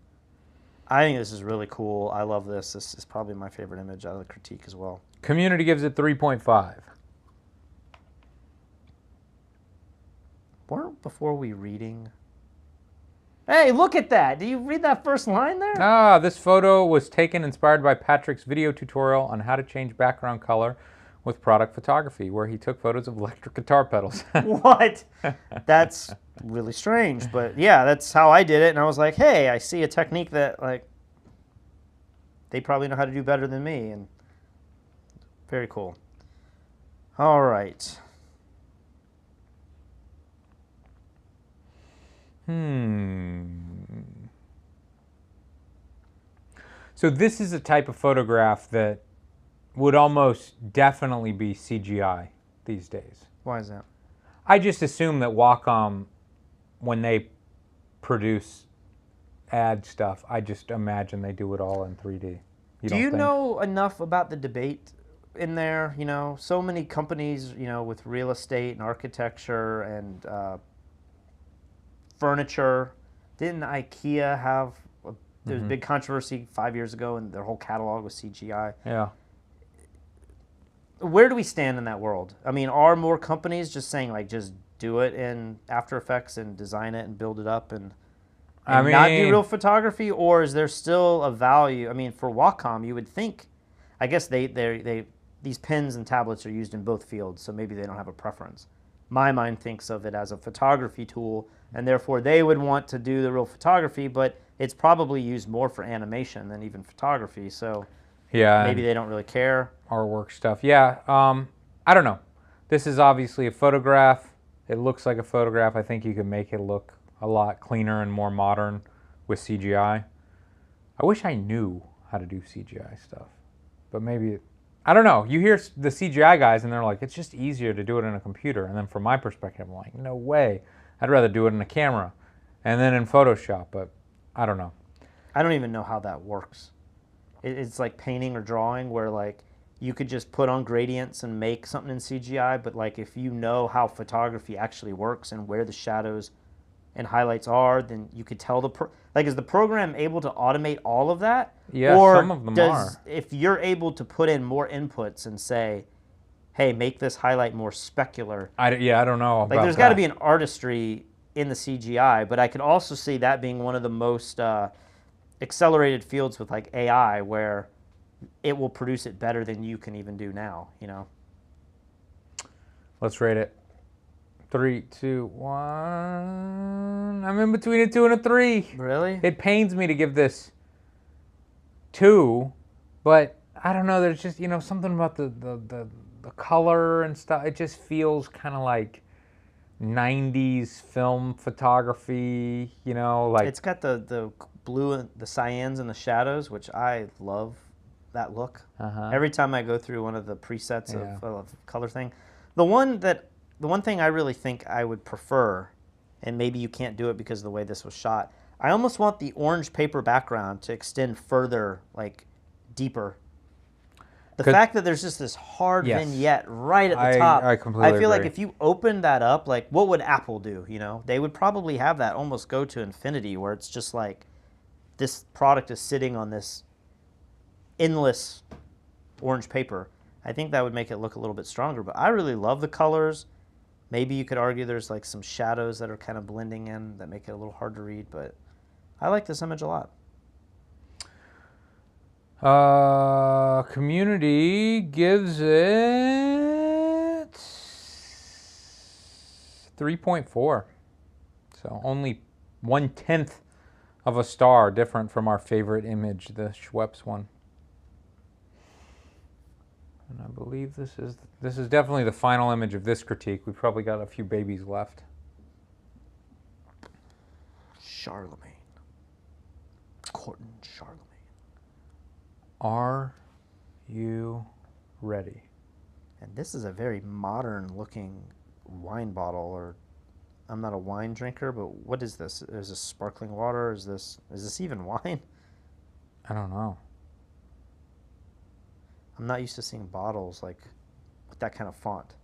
Speaker 2: I think this is really cool. I love this. This is probably my favorite image out of the critique as well.
Speaker 1: Community gives it 3.5.
Speaker 2: Weren't before we reading? Hey, look at that. Do you read that first line there?
Speaker 1: Ah, this photo was taken inspired by Patrick's video tutorial on how to change background color with product photography, where he took photos of electric guitar pedals.
Speaker 2: What? That's really strange, but yeah, that's how I did it, and I was like, hey, I see a technique that, like, they probably know how to do better than me, and very cool. All right.
Speaker 1: So this is a type of photograph that would almost definitely be CGI these days.
Speaker 2: Why is that?
Speaker 1: I just assume that Wacom, when they produce ad stuff, I just imagine they do it all in 3D.
Speaker 2: Do you know enough about the debate in there? You know, so many companies, you know, with real estate and architecture and furniture. Didn't IKEA have, there was a big controversy 5 years ago and their whole catalog was CGI.
Speaker 1: Yeah.
Speaker 2: Where do we stand in that world? I mean, are more companies just saying, like, just do it in After Effects and design it and build it up and not do real photography? Or is there still a value? I mean, for Wacom, you would think, I guess these pens and tablets are used in both fields, so maybe they don't have a preference. My mind thinks of it as a photography tool, and therefore they would want to do the real photography, but it's probably used more for animation than even photography, so
Speaker 1: yeah,
Speaker 2: maybe they don't really care.
Speaker 1: Artwork stuff. Yeah, I don't know. This is obviously a photograph. It looks like a photograph. I think you can make it look a lot cleaner and more modern with CGI. I wish I knew how to do CGI stuff, but maybe, I don't know. You hear the CGI guys and they're like, it's just easier to do it in a computer. And then from my perspective, I'm like, no way. I'd rather do it in a camera and then in Photoshop, but I don't know.
Speaker 2: I don't even know how that works. It's like painting or drawing where, like, you could just put on gradients and make something in CGI, but, like, if you know how photography actually works and where the shadows and highlights are, then you could tell is the program able to automate all of that?
Speaker 1: Yeah,
Speaker 2: or
Speaker 1: some of them are.
Speaker 2: If you're able to put in more inputs and say, hey, make this highlight more specular.
Speaker 1: I don't know about
Speaker 2: like, there's got to be an artistry in the CGI, but I could also see that being one of the most accelerated fields with, like, AI, where it will produce it better than you can even do now, you know?
Speaker 1: Let's rate it. 3, 2, 1. I'm in between a 2 and a 3.
Speaker 2: Really?
Speaker 1: It pains me to give this 2, but I don't know. There's just, you know, something about the color and stuff. It just feels kind of like 90s film photography, you know, like
Speaker 2: it's got the blue and the cyans and the shadows, which I love that look. Every time I go through one of the presets of color thing, the one thing I really think I would prefer, and maybe you can't do it because of the way this was shot, I almost want the orange paper background to extend further, like, deeper. The fact that there's just this hard vignette right at the top,
Speaker 1: I completely
Speaker 2: feel
Speaker 1: agree.
Speaker 2: like if you open that up, like, what would Apple do, you know? They would probably have that almost go to infinity, where it's just like this product is sitting on this endless orange paper. I think that would make it look a little bit stronger, but I really love the colors. Maybe you could argue there's, like, some shadows that are kind of blending in that make it a little hard to read, but I like this image a lot.
Speaker 1: Community gives it 3.4. So only 1/10 of a star different from our favorite image, the Schweppes one. And I believe this is definitely the final image of this critique. We've probably got a few babies left.
Speaker 2: Charlemagne. Courtin Charlemagne.
Speaker 1: Are you ready?
Speaker 2: And this is a very modern looking wine bottle, or I'm not a wine drinker, but what is this? Is this sparkling water? Is this even wine?
Speaker 1: I don't know.
Speaker 2: I'm not used to seeing bottles like with that kind of font.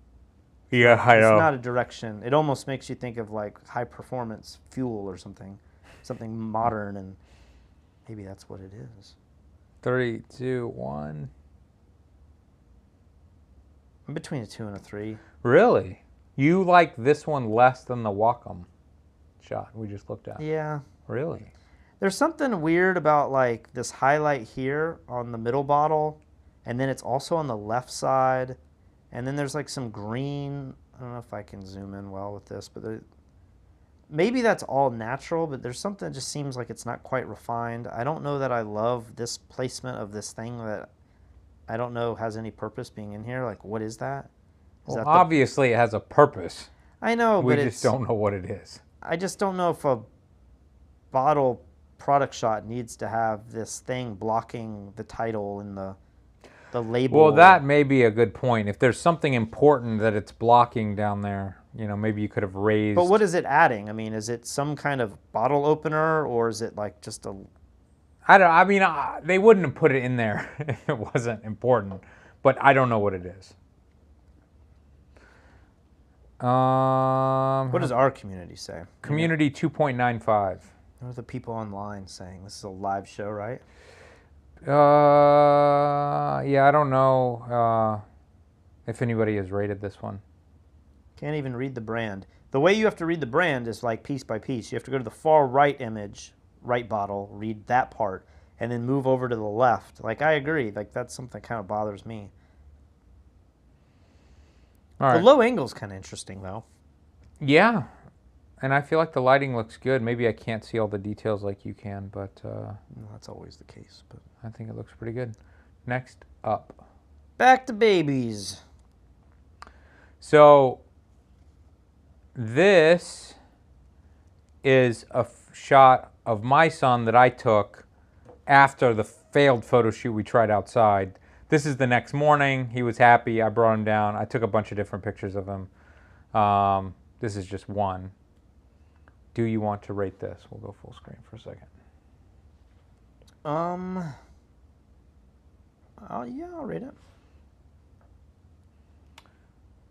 Speaker 1: Yeah, I know.
Speaker 2: It's not a direction. It almost makes you think of, like, high performance fuel or something modern, and maybe that's what it is.
Speaker 1: 3, 2, 1.
Speaker 2: I'm between a 2 and a 3.
Speaker 1: Really? You like this one less than the Wacom shot we just looked at?
Speaker 2: Yeah.
Speaker 1: Really?
Speaker 2: There's something weird about, like, this highlight here on the middle bottle, and then it's also on the left side, and then there's, like, some green. I don't know if I can zoom in well with this, but maybe that's all natural, but there's something that just seems like it's not quite refined. I don't know that I love this placement of this thing that I don't know has any purpose being in here. Like, what is that?
Speaker 1: Well, obviously it has a purpose.
Speaker 2: I know, but
Speaker 1: we just don't know what it is.
Speaker 2: I just don't know if a bottle product shot needs to have this thing blocking the title and the label.
Speaker 1: Well, that may be a good point. If there's something important that it's blocking down there, You know, maybe you could have raised.
Speaker 2: But what is it adding? I mean, is it some kind of bottle opener, or is it like just a...
Speaker 1: I mean, they wouldn't have put it in there if it wasn't important, but I don't know what it is.
Speaker 2: What does our community say?
Speaker 1: Community 2.95.
Speaker 2: What are the people online saying? This is a live show, right?
Speaker 1: Yeah, I don't know if anybody has rated this one.
Speaker 2: Can't even read the brand. The way you have to read the brand is like piece by piece. You have to go to the far right image, right bottle, read that part, and then move over to the left. Like, I agree. Like, that's something that kind of bothers me.
Speaker 1: All right.
Speaker 2: The low angle's kind of interesting, though.
Speaker 1: Yeah, and I feel like the lighting looks good. Maybe I can't see all the details like you can, but
Speaker 2: No, that's always the case. But
Speaker 1: I think it looks pretty good. Next up.
Speaker 2: back to babies.
Speaker 1: So this is a shot of my son that I took after the failed photo shoot we tried outside. This is the next morning. He was happy. I brought him down. I took a bunch of different pictures of him. This is just one. Do you want to rate this? We'll go full screen for a second.
Speaker 2: Yeah, I'll rate it.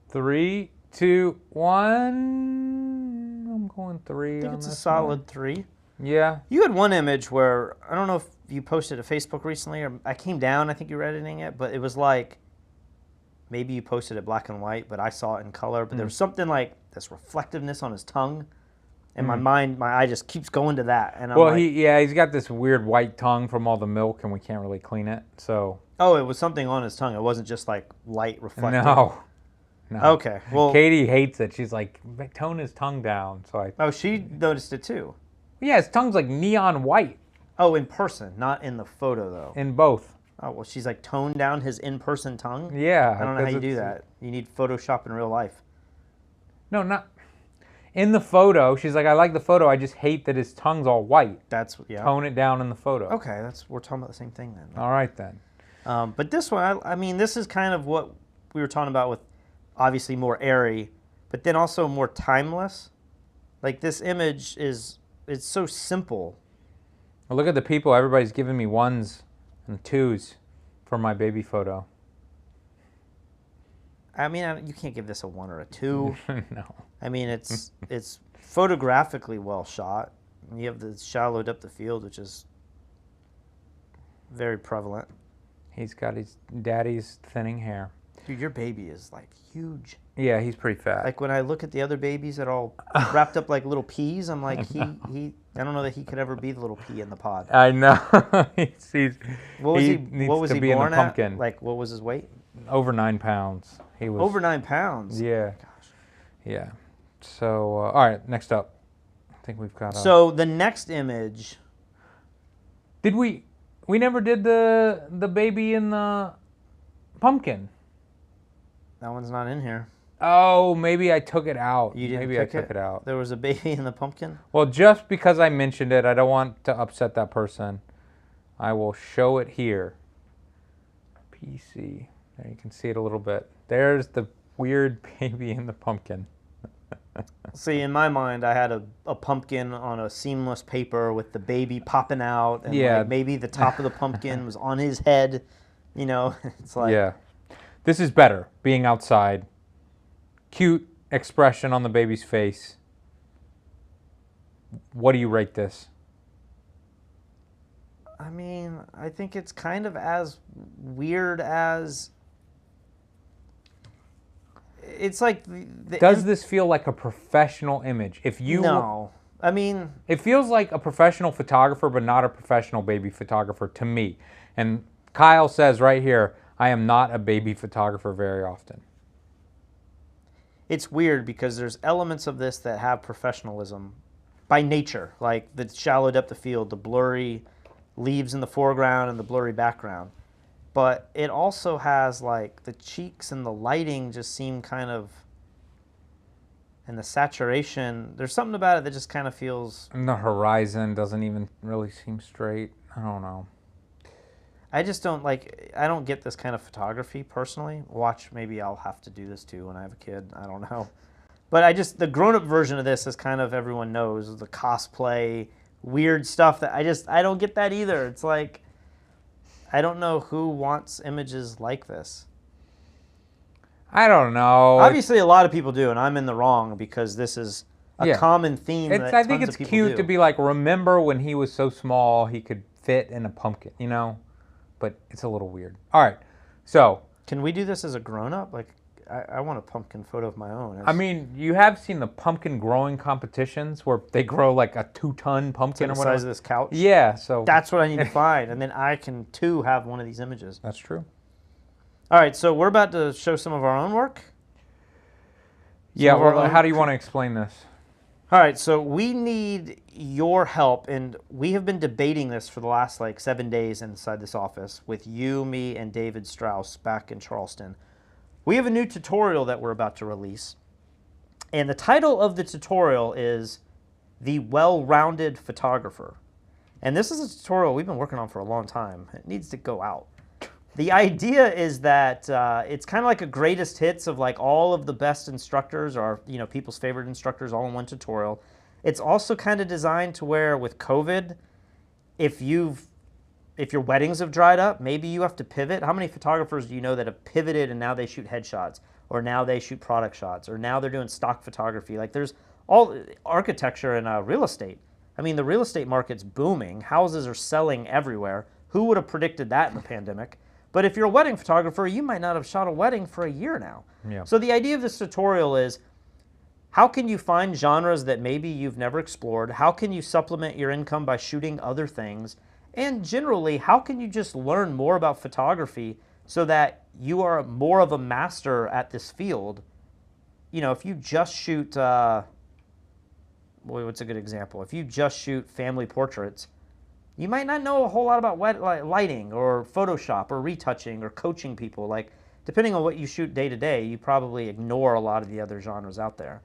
Speaker 1: 3, 2, 1. I'm going 3.
Speaker 2: I think
Speaker 1: on
Speaker 2: it's a
Speaker 1: this
Speaker 2: solid
Speaker 1: one.
Speaker 2: 3.
Speaker 1: Yeah.
Speaker 2: You had one image where, I don't know if you posted to Facebook recently, or I came down, I think you were editing it, but it was like, maybe you posted it black and white, but I saw it in color. But there was something like this reflectiveness on his tongue. And my mind, my eye just keeps going to that. And I'm
Speaker 1: Well,
Speaker 2: like,
Speaker 1: he's got this weird white tongue from all the milk, and we can't really clean it. So
Speaker 2: oh, it was something on his tongue. It wasn't just like light reflective.
Speaker 1: no.
Speaker 2: Okay, well,
Speaker 1: Katie hates it. She's like, tone his tongue down. So
Speaker 2: oh, she noticed it too.
Speaker 1: yeah, his tongue's like neon white
Speaker 2: Oh, in person, not in the photo though.
Speaker 1: in both.
Speaker 2: Oh, well, she's like toned down his in-person tongue.
Speaker 1: Yeah,
Speaker 2: I don't know how you do that. You need Photoshop in real life.
Speaker 1: No, not in the photo. She's like, I like the photo. I just hate that his tongue's all white.
Speaker 2: That's, yeah.
Speaker 1: Tone it down in the photo.
Speaker 2: Okay, we're talking about the same thing then.
Speaker 1: All right then.
Speaker 2: But this one, I mean, this is kind of what we were talking about with obviously more airy, but then also more timeless. Like this image it's so simple.
Speaker 1: Well, look at the people. Everybody's giving me 1s and 2s for my baby photo.
Speaker 2: I mean, you can't give this a 1 or a 2.
Speaker 1: No.
Speaker 2: I mean, it's photographically well shot. You have the shallowed up the field, which is very prevalent.
Speaker 1: He's got his daddy's thinning hair.
Speaker 2: Dude, your baby is like huge.
Speaker 1: Yeah, he's pretty fat.
Speaker 2: Like when I look at the other babies that are all wrapped up like little peas, I'm like, I don't know that he could ever be the little pea in the pod.
Speaker 1: I know.
Speaker 2: What was he born
Speaker 1: in the pumpkin.
Speaker 2: at? Like, what was his weight?
Speaker 1: Over 9 pounds. He was
Speaker 2: Over 9 pounds.
Speaker 1: Yeah.
Speaker 2: Gosh.
Speaker 1: Yeah. So, all right, next up. I think we've got.
Speaker 2: So the next image.
Speaker 1: Did we never did the baby in the pumpkin?
Speaker 2: That one's not in here.
Speaker 1: Oh, maybe I took it out.
Speaker 2: You didn't
Speaker 1: maybe I
Speaker 2: pick
Speaker 1: took it out.
Speaker 2: There was a baby in the pumpkin?
Speaker 1: Well, just because I mentioned it, I don't want to upset that person. I will show it here. PC. There, you can see it a little bit. There's the weird baby in the pumpkin.
Speaker 2: See, in my mind, I had a pumpkin on a seamless paper with the baby popping out, and
Speaker 1: Yeah.
Speaker 2: like maybe the top of the pumpkin was on his head. You know, it's like,
Speaker 1: Yeah. This is better, being outside. Cute expression on the baby's face. What do you rate this?
Speaker 2: I mean, I think it's kind of as weird as. It's like
Speaker 1: Does this feel like a professional image?
Speaker 2: No. I mean,
Speaker 1: it feels like a professional photographer, but not a professional baby photographer to me. And Kyle says right here, I am not a baby photographer very often.
Speaker 2: it's weird because there's elements of this that have professionalism by nature, like the shallowed up the field, the blurry leaves in the foreground and the blurry background. But it also has like the cheeks and the lighting just seem kind of, and the saturation, there's something about it that just kind of feels.
Speaker 1: And the horizon doesn't even really seem straight. I don't know.
Speaker 2: I just don't like, I don't get this kind of photography personally. Maybe I'll have to do this too when I have a kid. I don't know. But the grown-up version of this is kind of everyone knows, the cosplay, weird stuff that I don't get that either. It's like, I don't know who wants images like this.
Speaker 1: I don't know.
Speaker 2: Obviously, a lot of people do, and I'm in the wrong because this is a common theme that
Speaker 1: I think
Speaker 2: tons
Speaker 1: it's
Speaker 2: of people
Speaker 1: cute
Speaker 2: do.
Speaker 1: to be like, remember when he was so small he could fit in a pumpkin, you know? But it's a little weird. All right, so.
Speaker 2: Can we do this as a grown-up? Like, I want a pumpkin photo of my own.
Speaker 1: I mean, you have seen the pumpkin growing competitions where they grow like a 2-ton pumpkin or
Speaker 2: the
Speaker 1: whatever.
Speaker 2: size of this couch?
Speaker 1: Yeah, so.
Speaker 2: That's what I need to find, and then I can, too, have one of these images.
Speaker 1: That's true.
Speaker 2: All right, so we're about to show some of our own work.
Speaker 1: Yeah, well, how do you want to explain this?
Speaker 2: All right, so we need your help, and we have been debating this for the last like 7 days inside this office with you, me, and David Strauss back in Charleston. We have a new tutorial that we're about to release, and the title of the tutorial is The Well-Rounded Photographer. And this is a tutorial we've been working on for a long time. It needs to go out. The idea is that it's kind of like a greatest hits of like all of the best instructors or people's favorite instructors all in one tutorial. It's also kind of designed to where with COVID, if your weddings have dried up, maybe you have to pivot. How many photographers do you know that have pivoted and now they shoot headshots, or now they shoot product shots, or now they're doing stock photography? Like there's all architecture and real estate. I mean, the real estate market's booming. Houses are selling everywhere. Who would have predicted that in the pandemic? But if you're a wedding photographer, you might not have shot a wedding for a year now.
Speaker 1: Yeah.
Speaker 2: So the idea of this tutorial is, how can you find genres that maybe you've never explored? How can you supplement your income by shooting other things? And generally, how can you just learn more about photography so that you are more of a master at this field? If you just shoot, what's a good example? If you just shoot family portraits, you might not know a whole lot about lighting or Photoshop or retouching or coaching people. Like, depending on what you shoot day to day, you probably ignore a lot of the other genres out there.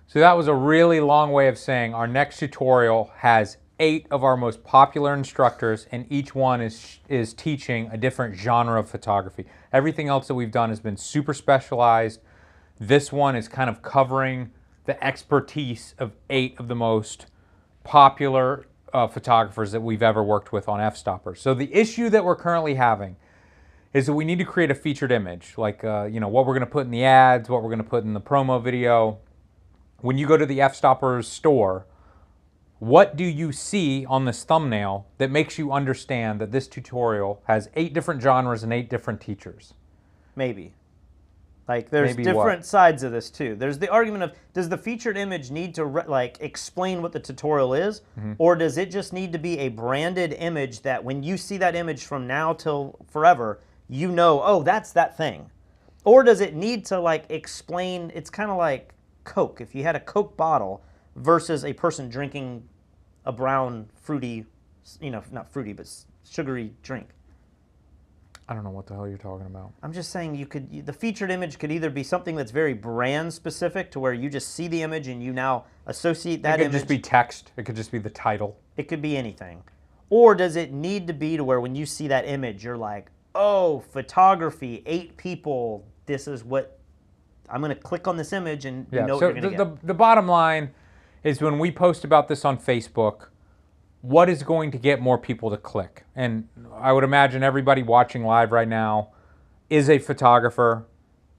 Speaker 1: So that was a really long way of saying our next tutorial has 8 of our most popular instructors, and each one is teaching a different genre of photography. Everything else that we've done has been super specialized. This one is kind of covering the expertise of 8 of the most popular photographers that we've ever worked with on Fstoppers. So the issue that we're currently having is that we need to create a featured image, like what we're going to put in the ads, what we're going to put in the promo video. When you go to the Fstoppers store, what do you see on this thumbnail that makes you understand that this tutorial has 8 different genres and 8 different teachers?
Speaker 2: Maybe. Like, there's
Speaker 1: Maybe
Speaker 2: different sides of this, too. There's the argument of, does the featured image need to, explain what the tutorial is? Mm-hmm. Or does it just need to be a branded image that when you see that image from now till forever, you know, oh, that's that thing? Or does it need to, explain, it's kind of like Coke. If you had a Coke bottle versus a person drinking a brown, fruity, not fruity, but sugary drink.
Speaker 1: I don't know what the hell you're talking about.
Speaker 2: I'm just saying the featured image could either be something that's very brand specific to where you just see the image and you now associate that image.
Speaker 1: It could just be text. It could just be the title.
Speaker 2: It could be anything. Or does it need to be to where when you see that image, you're like, oh, photography, 8 people, this is what, I'm going to click on this image and you know what you're going to get.
Speaker 1: The bottom line is when we post about this on Facebook, what is going to get more people to click? And I would imagine everybody watching live right now is a photographer.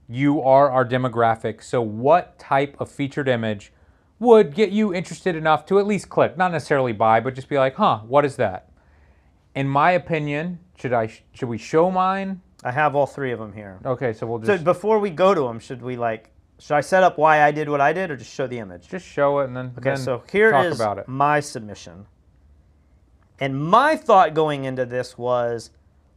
Speaker 1: You are our demographic. So what type of featured image would get you interested enough to at least click? Not necessarily buy, but just be like, huh, what is that? In my opinion, should we show mine?
Speaker 2: I have all 3 of them here.
Speaker 1: Okay, so we'll just...
Speaker 2: So before we go to them, should I set up why I did what I did or just show the image?
Speaker 1: Just show it and then,
Speaker 2: okay, so here
Speaker 1: talk
Speaker 2: is
Speaker 1: about it.
Speaker 2: My submission. And my thought going into this was,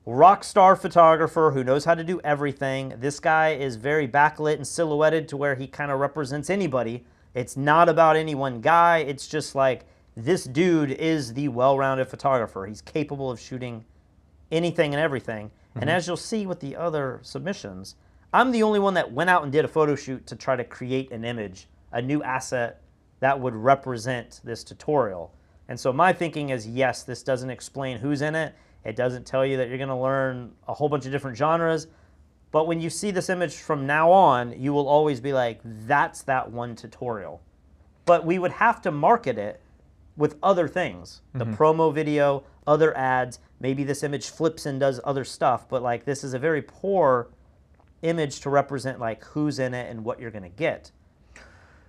Speaker 2: rock star photographer who knows how to do everything. This guy is very backlit and silhouetted to where he kind of represents anybody. It's not about any one guy. It's just like, this dude is the well-rounded photographer. He's capable of shooting anything and everything. Mm-hmm. And as you'll see with the other submissions, I'm the only one that went out and did a photo shoot to try to create an image, a new asset that would represent this tutorial. And so my thinking is, yes, this doesn't explain who's in it. It doesn't tell you that you're going to learn a whole bunch of different genres. But when you see this image from now on, you will always be like, that's that one tutorial. But we would have to market it with other things. The promo video, other ads, maybe this image flips and does other stuff, but like this is a very poor image to represent like who's in it and what you're gonna get.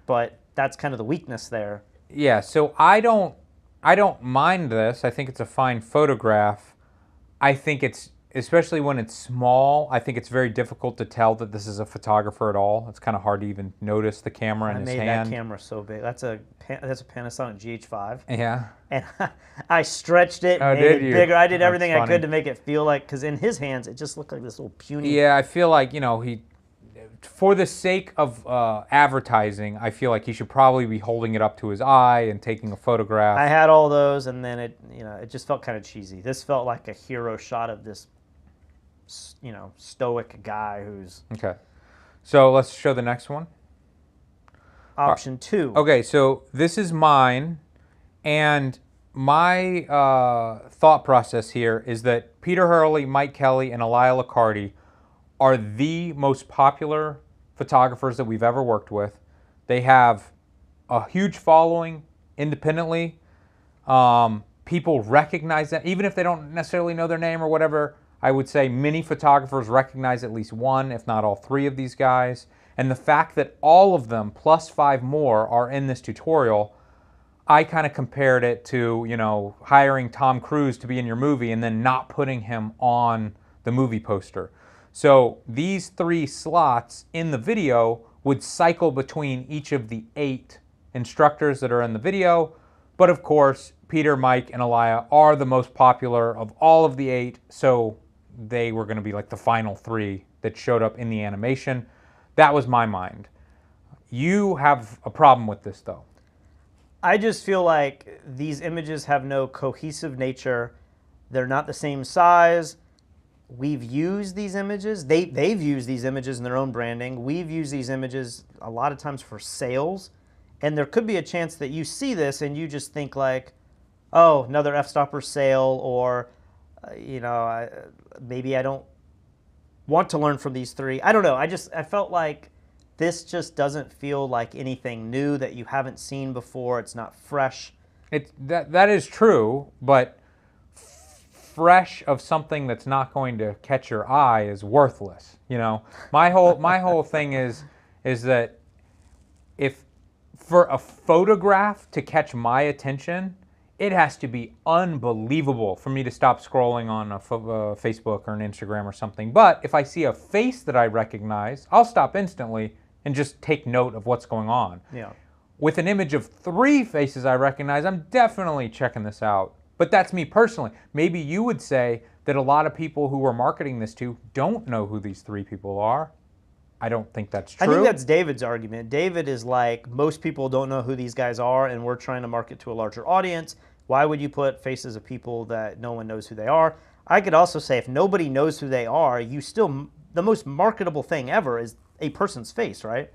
Speaker 2: But that's kind of the weakness there.
Speaker 1: Yeah, so I don't mind this. I think it's a fine photograph. I think it's, especially when it's small, I think it's very difficult to tell that this is a photographer at all. It's kind of hard to even notice the camera in his hand.
Speaker 2: I made that camera so big. That's a Panasonic GH5.
Speaker 1: Yeah.
Speaker 2: And I stretched it, made it bigger. I did everything I could to make it feel like, because in his hands, it just looked like this little puny.
Speaker 1: Yeah, I feel like, you know, for the sake of advertising, I feel like he should probably be holding it up to his eye and taking a photograph.
Speaker 2: I had all those, and then it just felt kind of cheesy. This felt like a hero shot of this, stoic guy who's...
Speaker 1: Okay. So let's show the next one.
Speaker 2: Option 2.
Speaker 1: Okay, so this is mine, and my thought process here is that Peter Hurley, Mike Kelly, and Elia Liccardi are the most popular photographers that we've ever worked with. They have a huge following independently. People recognize them, even if they don't necessarily know their name or whatever. I would say many photographers recognize at least one, if not all three of these guys. And the fact that all of them, plus 5 more, are in this tutorial, I kind of compared it to, hiring Tom Cruise to be in your movie and then not putting him on the movie poster. So these 3 slots in the video would cycle between each of the 8 instructors that are in the video. But of course, Peter, Mike, and Elia are the most popular of all of the 8, so they were going to be like the final 3 that showed up in the animation. That was my mind. You have a problem with this, though.
Speaker 2: I just feel like these images have no cohesive nature. They're not the same size. We've used these images. They've used these images in their own branding. We've used these images a lot of times for sales. And there could be a chance that you see this and you just think like, oh, another Fstoppers sale, or, maybe I don't want to learn from these 3. I don't know. I felt like this just doesn't feel like anything new that you haven't seen before. It's not fresh.
Speaker 1: That is true, but fresh of something that's not going to catch your eye is worthless. My whole thing is that if for a photograph to catch my attention, it has to be unbelievable for me to stop scrolling on a Facebook or an Instagram or something. But if I see a face that I recognize, I'll stop instantly and just take note of what's going on.
Speaker 2: Yeah.
Speaker 1: With an image of 3 faces I recognize, I'm definitely checking this out. But that's me personally. Maybe you would say that a lot of people who are marketing this to don't know who these 3 people are. I don't think that's true.
Speaker 2: I think that's David's argument. David is like, most people don't know who these guys are, and we're trying to market to a larger audience. Why would you put faces of people that no one knows who they are? I could also say, if nobody knows who they are, the most marketable thing ever is a person's face, right?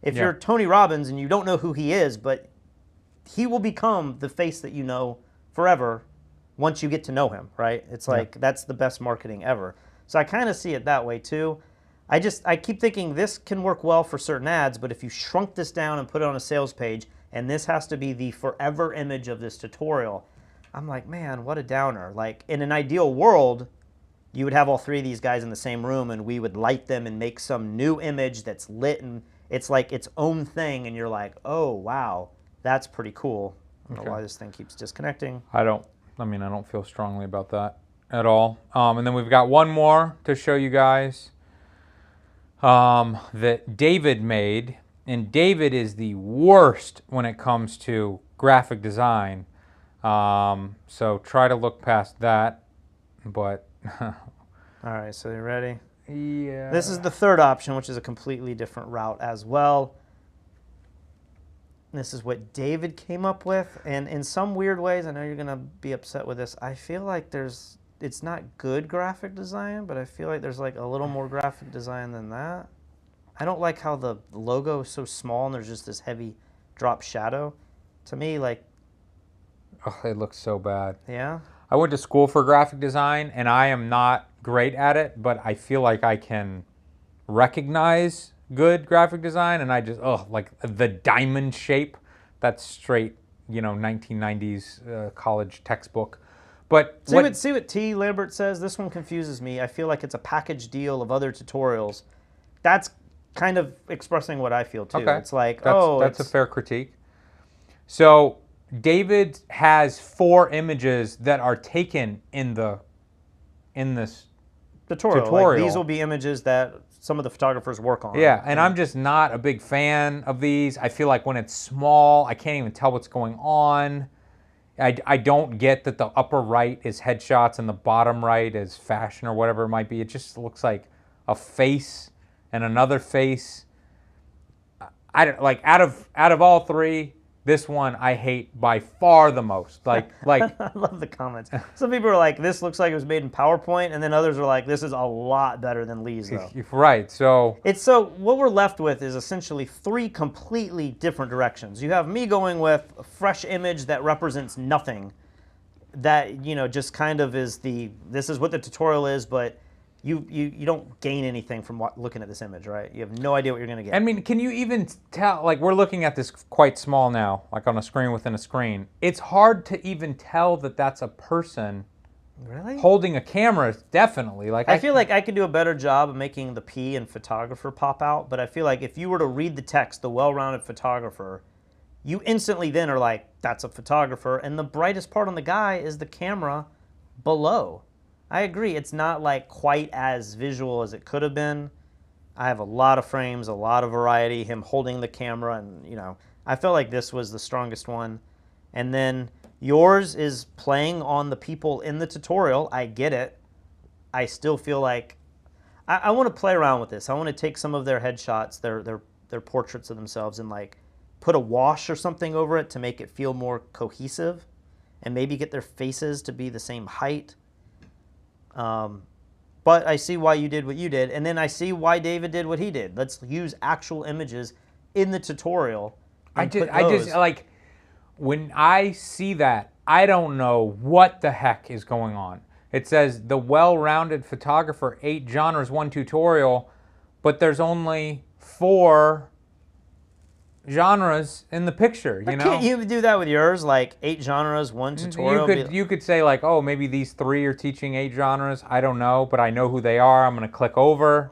Speaker 2: If you're Tony Robbins and you don't know who he is, but he will become the face that you know forever once you get to know him, right? It's like, that's the best marketing ever. So I kind of see it that way too. I keep thinking this can work well for certain ads, but if you shrunk this down and put it on a sales page, and this has to be the forever image of this tutorial, I'm like, man, what a downer. Like, in an ideal world, you would have all 3 of these guys in the same room, and we would light them and make some new image that's lit, and it's like its own thing, and you're like, oh, wow, that's pretty cool. I don't know why this thing keeps disconnecting.
Speaker 1: I don't feel strongly about that at all. And then we've got one more to show you guys that David made. And David is the worst when it comes to graphic design. So try to look past that. But
Speaker 2: all right, so you ready?
Speaker 1: Yeah.
Speaker 2: This is the 3rd option, which is a completely different route as well. This is what David came up with, and in some weird ways, I know you're gonna be upset with this, I feel like it's not good graphic design, but I feel like there's like a little more graphic design than that. I don't like how the logo is so small and there's just this heavy drop shadow. To me, like...
Speaker 1: Oh, it looks so bad.
Speaker 2: Yeah?
Speaker 1: I went to school for graphic design, and I am not great at it, but I feel like I can recognize good graphic design, and I just like the diamond shape. That's straight, 1990s college textbook. But
Speaker 2: See what T. Lambert says? This one confuses me. I feel like it's a package deal of other tutorials. That's kind of expressing what I feel too.
Speaker 1: Okay.
Speaker 2: It's like,
Speaker 1: that's a fair critique. So David has 4 images that are taken in this
Speaker 2: tutorial. Like, these will be images that some of the photographers work on.
Speaker 1: Yeah, and I'm just not a big fan of these. I feel like when it's small, I can't even tell what's going on. I don't get that the upper right is headshots and the bottom right is fashion or whatever it might be. It just looks like a face and another face. I don't like out of all 3. This one I hate by far the most. Like
Speaker 2: I love the comments. Some people are like, this looks like it was made in PowerPoint, and then others are like, this is a lot better than Lee's though.
Speaker 1: Right. So
Speaker 2: what we're left with is essentially 3 completely different directions. You have me going with a fresh image that represents nothing. That just kind of is this is what the tutorial is, but you don't gain anything from looking at this image, right? You have no idea what you're going to get.
Speaker 1: I mean, can you even tell, like we're looking at this quite small now, like on a screen within a screen. It's hard to even tell that that's a person
Speaker 2: really
Speaker 1: holding a camera, definitely. Like
Speaker 2: I feel like I could do a better job of making the P and photographer pop out, but I feel like if you were to read the text, the well-rounded photographer, you instantly then are like, that's a photographer, and the brightest part on the guy is the camera below. I agree, it's not like quite as visual as it could have been. I have a lot of frames, a lot of variety, him holding the camera, and I felt like this was the strongest one. And then yours is playing on the people in the tutorial. I get it. I still feel like I want to play around with this. I want to take some of their headshots, their portraits of themselves, and like put a wash or something over it to make it feel more cohesive, and maybe get their faces to be the same height. But I see why you did what you did, and then I see why David did what he did. Let's use actual images in the tutorial.
Speaker 1: I just like when I see that, I don't know what the heck is going on. It says the well-rounded photographer, 8 genres, 1 tutorial, but there's only 4 genres in the picture,
Speaker 2: Can't you do that with yours? Like 8 genres, 1 tutorial?
Speaker 1: You could say like, oh, maybe these 3 are teaching 8 genres. I don't know, but I know who they are. I'm going to click over.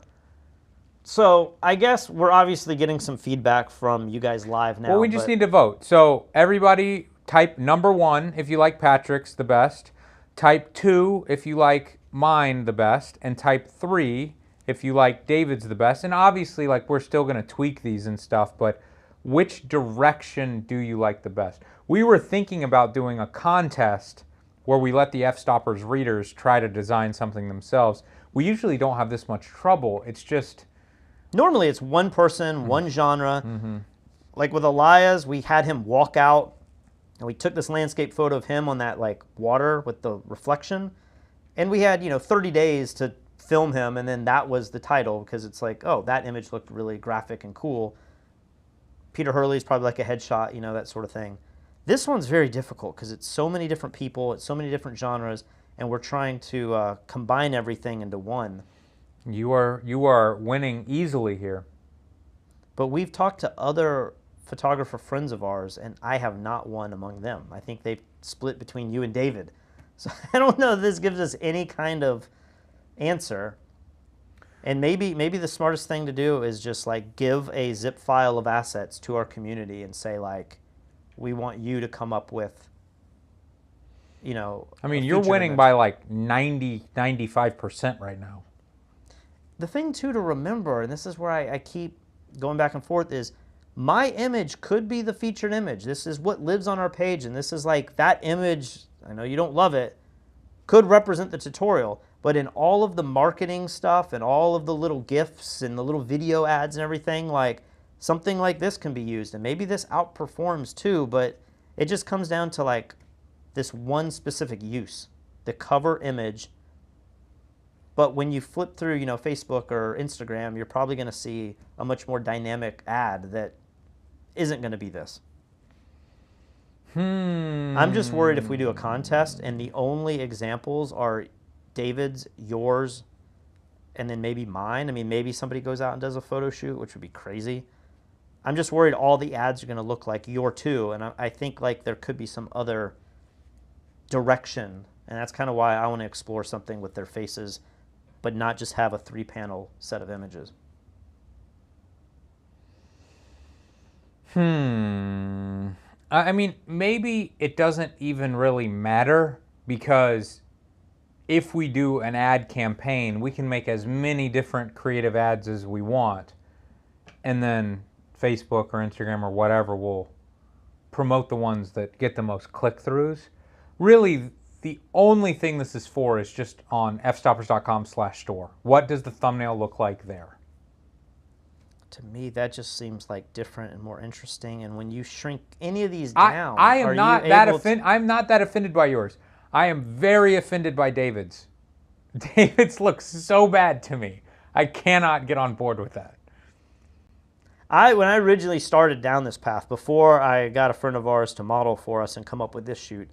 Speaker 2: So I guess we're obviously getting some feedback from you guys live now.
Speaker 1: Well, we just need to vote. So everybody type number 1 if you like Patrick's the best. Type 2 if you like mine the best. And type 3 if you like David's the best. And obviously, like, we're still going to tweak these and stuff, but which direction do you like the best? We were thinking about doing a contest where we let the Fstoppers readers try to design something themselves. We usually don't have this much trouble. It's just...
Speaker 2: Normally it's one person, one genre. Like with Elias, we had him walk out, and we took this landscape photo of him on that like water with the reflection. And we had, 30 days to film him, and then that was the title, because it's like, oh, that image looked really graphic and cool. Peter Hurley's probably like a headshot, that sort of thing. This one's very difficult because it's so many different people, it's so many different genres, and we're trying to combine everything into one.
Speaker 1: You are winning easily here.
Speaker 2: But we've talked to other photographer friends of ours, and I have not won among them. I think they've split between you and David. So I don't know if this gives us any kind of answer. And maybe the smartest thing to do is just like give a zip file of assets to our community and say like, we want you to come up with,
Speaker 1: I mean, you're winning by like 95% right now.
Speaker 2: The thing too to remember, and this is where I keep going back and forth, is my image could be the featured image. This is what lives on our page, and this is like that image, I know you don't love it, could represent the tutorial. But in all of the marketing stuff and all of the little GIFs and the little video ads and everything, like something like this can be used. And maybe this outperforms too, but it just comes down to like this one specific use, the cover image. But when you flip through, Facebook or Instagram, you're probably going to see a much more dynamic ad that isn't going to be this. I'm just worried if we do a contest and the only examples are David's, yours, and then maybe mine. I mean, maybe somebody goes out and does a photo shoot, which would be crazy. I'm just worried all the ads are going to look like your two, and I think like there could be some other direction, and that's kind of why I want to explore something with their faces, but not just have a 3-panel set of images.
Speaker 1: I mean, maybe it doesn't even really matter, because if we do an ad campaign, we can make as many different creative ads as we want, and then Facebook or Instagram or whatever will promote the ones that get the most click-throughs. Really, the only thing this is for is just on fstoppers.com/store. What does the thumbnail look like there?
Speaker 2: To me, that just seems like different and more interesting. And when you shrink any of these down,
Speaker 1: I am not that offended. I'm not that offended by yours. I am very offended by David's. David's looks so bad to me. I cannot get on board with that.
Speaker 2: When I originally started down this path, before I got a friend of ours to model for us and come up with this shoot,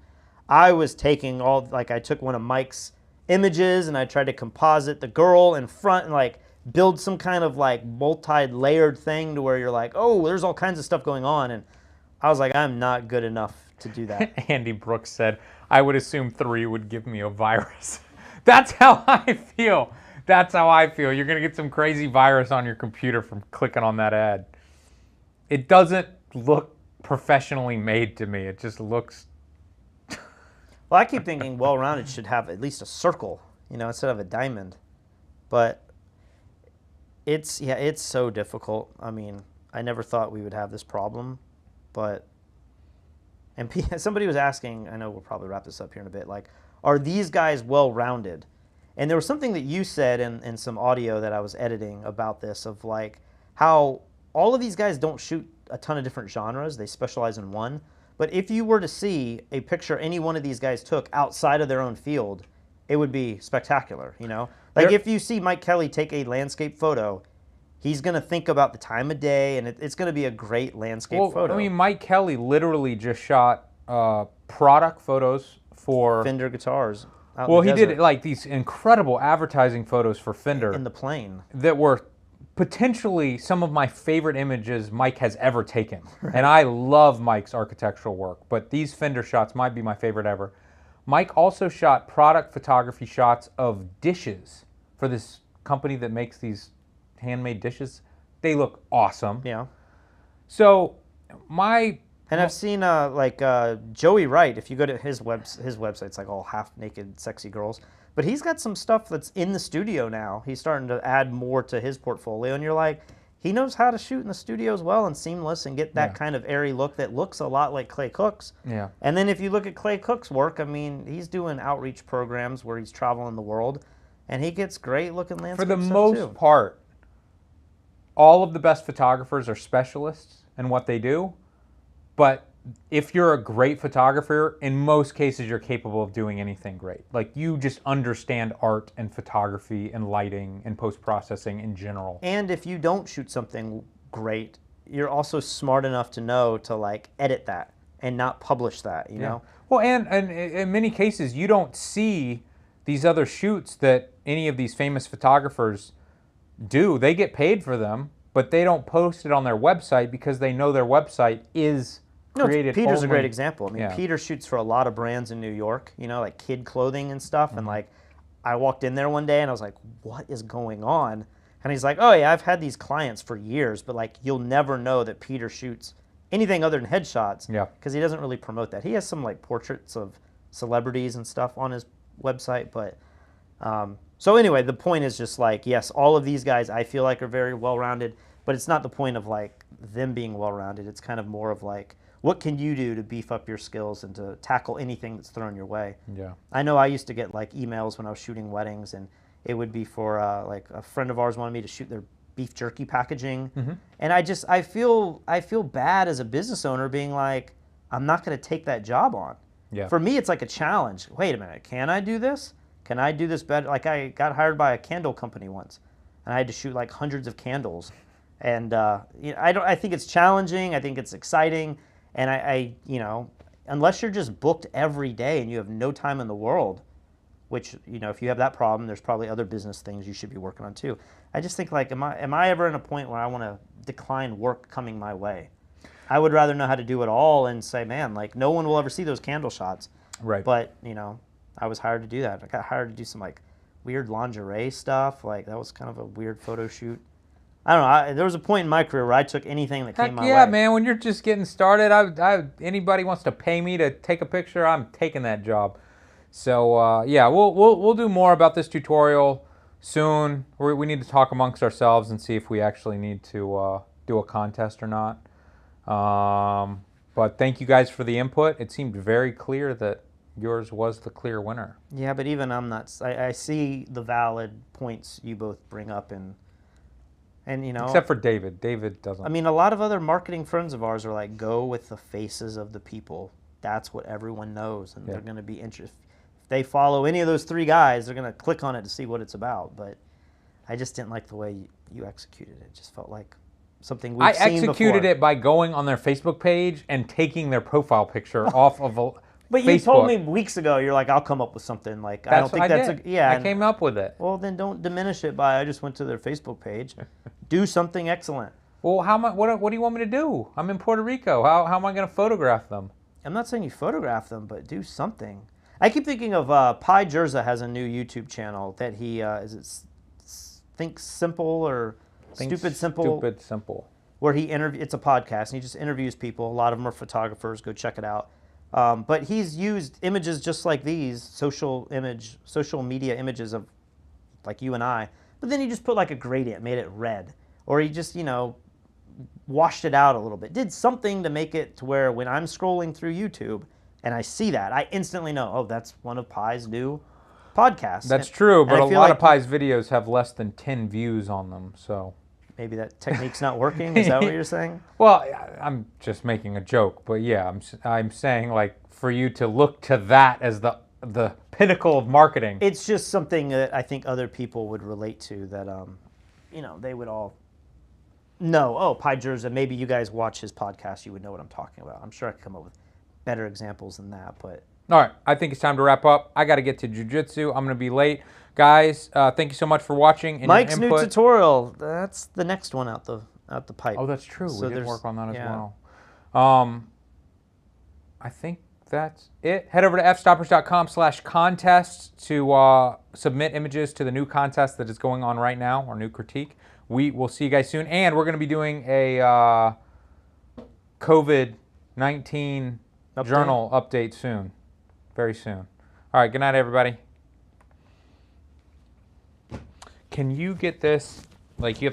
Speaker 2: I was taking I took one of Mike's images and I tried to composite the girl in front and like build some kind of like multi-layered thing to where you're like, oh, there's all kinds of stuff going on. And I was like, I'm not good enough to do that.
Speaker 1: Andy Brooks said, I would assume 3 would give me a virus. That's how I feel. That's how I feel. You're going to get some crazy virus on your computer from clicking on that ad. It doesn't look professionally made to me. It just looks...
Speaker 2: Well, I keep thinking well-rounded should have at least a circle, instead of a diamond. But it's so difficult. I mean, I never thought we would have this problem, but... And somebody was asking, I know we'll probably wrap this up here in a bit, like, are these guys well-rounded? And there was something that you said in some audio that I was editing about this, of like how all of these guys don't shoot a ton of different genres. They specialize in one. But if you were to see a picture any one of these guys took outside of their own field, it would be spectacular, Like if you see Mike Kelly take a landscape photo, he's going to think about the time of day, and it's going to be a great landscape photo.
Speaker 1: I mean, Mike Kelly literally just shot product photos for...
Speaker 2: Fender guitars.
Speaker 1: Well, he did like these incredible advertising photos for Fender.
Speaker 2: In the plane.
Speaker 1: That were potentially some of my favorite images Mike has ever taken. And I love Mike's architectural work, but these Fender shots might be my favorite ever. Mike also shot product photography shots of dishes for this company that makes these handmade dishes. They look awesome.
Speaker 2: Yeah.
Speaker 1: So
Speaker 2: And I've seen Joey Wright. If you go to his website, it's like all half-naked, sexy girls. But he's got some stuff that's in the studio now. He's starting to add more to his portfolio, and you're like, he knows how to shoot in the studio as well and seamless and get that kind of airy look that looks a lot like Clay Cook's.
Speaker 1: Yeah.
Speaker 2: And then if you look at Clay Cook's work, I mean, he's doing outreach programs where he's traveling the world, and he gets great-looking landscape
Speaker 1: For the
Speaker 2: stuff
Speaker 1: most part, all of the best photographers are specialists in what they do. But if you're a great photographer, in most cases you're capable of doing anything great. Like, you just understand art and photography and lighting and post-processing in general.
Speaker 2: And if you don't shoot something great, you're also smart enough to know to like edit that and not publish that, you know?
Speaker 1: Well, and in many cases you don't see these other shoots that any of these famous photographers do. They get paid for them, but they don't post it on their website because they know their website is created.
Speaker 2: Peter's a great example. I mean, Peter shoots for a lot of brands in New York, like kid clothing and stuff. And like, I walked in there one day and I was like, what is going on? And he's like, oh yeah, I've had these clients for years, but like, you'll never know that Peter shoots anything other than headshots.
Speaker 1: Yeah.
Speaker 2: Because he doesn't really promote that. He has some like portraits of celebrities and stuff on his website, but so anyway, the point is just like, yes, all of these guys I feel like are very well-rounded, but it's not the point of like them being well-rounded. It's kind of more of like, what can you do to beef up your skills and to tackle anything that's thrown your way? Yeah. I know I used to get like emails when I was shooting weddings, and it would be for like a friend of ours wanted me to shoot their beef jerky packaging, and I feel bad as a business owner being like, I'm not going to take that job on. Yeah. For me, it's like a challenge. Wait a minute, can I do this? Can I do this better? Like, I got hired by a candle company once, and I had to shoot like hundreds of candles, and I think it's challenging. I think it's exciting. And unless you're just booked every day and you have no time in the world, which, if you have that problem, there's probably other business things you should be working on too. I just think like, am I ever in a point where I want to decline work coming my way? I would rather know how to do it all and say, man, like no one will ever see those candle shots.
Speaker 1: Right.
Speaker 2: But, I was hired to do that. I got hired to do some like weird lingerie stuff. Like that was kind of a weird photo shoot. I don't know. There was a point in my career where I took anything that came my way.
Speaker 1: Yeah, man. When you're just getting started, anybody wants to pay me to take a picture, I'm taking that job. So yeah, we'll do more about this tutorial soon. We need to talk amongst ourselves and see if we actually need to do a contest or not. But thank you guys for the input. It seemed very clear that yours was the clear winner.
Speaker 2: Yeah, but even I'm not. I see the valid points you both bring up, and
Speaker 1: except for David. David doesn't.
Speaker 2: I mean, a lot of other marketing friends of ours are like, go with the faces of the people. That's what everyone knows, and they're going to be interested. If they follow any of those three guys, they're going to click on it to see what it's about. But I just didn't like the way you executed it. It just felt like something we've seen before. I
Speaker 1: executed it by going on their Facebook page and taking their profile picture off of a
Speaker 2: But you told me weeks ago, you're like, I'll come up with something. Like, I don't think that's
Speaker 1: I came up with it.
Speaker 2: Well, then don't diminish it by, I just went to their Facebook page. Do something excellent.
Speaker 1: Well, what do you want me to do? I'm in Puerto Rico. How am I going to photograph them?
Speaker 2: I'm not saying you photograph them, but do something. I keep thinking of Pi Jerza has a new YouTube channel that he, Think Simple or Stupid Simple?
Speaker 1: Stupid Simple.
Speaker 2: Where it's a podcast, and he just interviews people. A lot of them are photographers. Go check it out. But he's used images just like these, social media images of like you and I, but then he just put like a gradient, made it red. Or he just, washed it out a little bit. Did something to make it to where when I'm scrolling through YouTube and I see that, I instantly know, oh, that's one of Pi's new podcasts.
Speaker 1: That's true, but a lot of Pi's videos have less than 10 views on them, so...
Speaker 2: Maybe that technique's not working? Is that what you're saying?
Speaker 1: Well, I'm just making a joke, but yeah, I'm saying like for you to look to that as the pinnacle of marketing.
Speaker 2: It's just something that I think other people would relate to that, they would all know, oh, Pi Jerza, maybe you guys watch his podcast, you would know what I'm talking about. I'm sure I could come up with better examples than that, but...
Speaker 1: All right, I think it's time to wrap up. I got to get to jiu-jitsu. I'm going to be late. Guys, thank you so much for watching. And
Speaker 2: Mike's new tutorial, that's the next one out the pipe.
Speaker 1: Oh, that's true. So we did work on that as well. I think that's it. Head over to fstoppers.com/contest to submit images to the new contest that is going on right now, our new critique. We will see you guys soon. And we're going to be doing a COVID-19 journal update soon. Very soon. All right, good night, everybody. Can you get this? Like, you have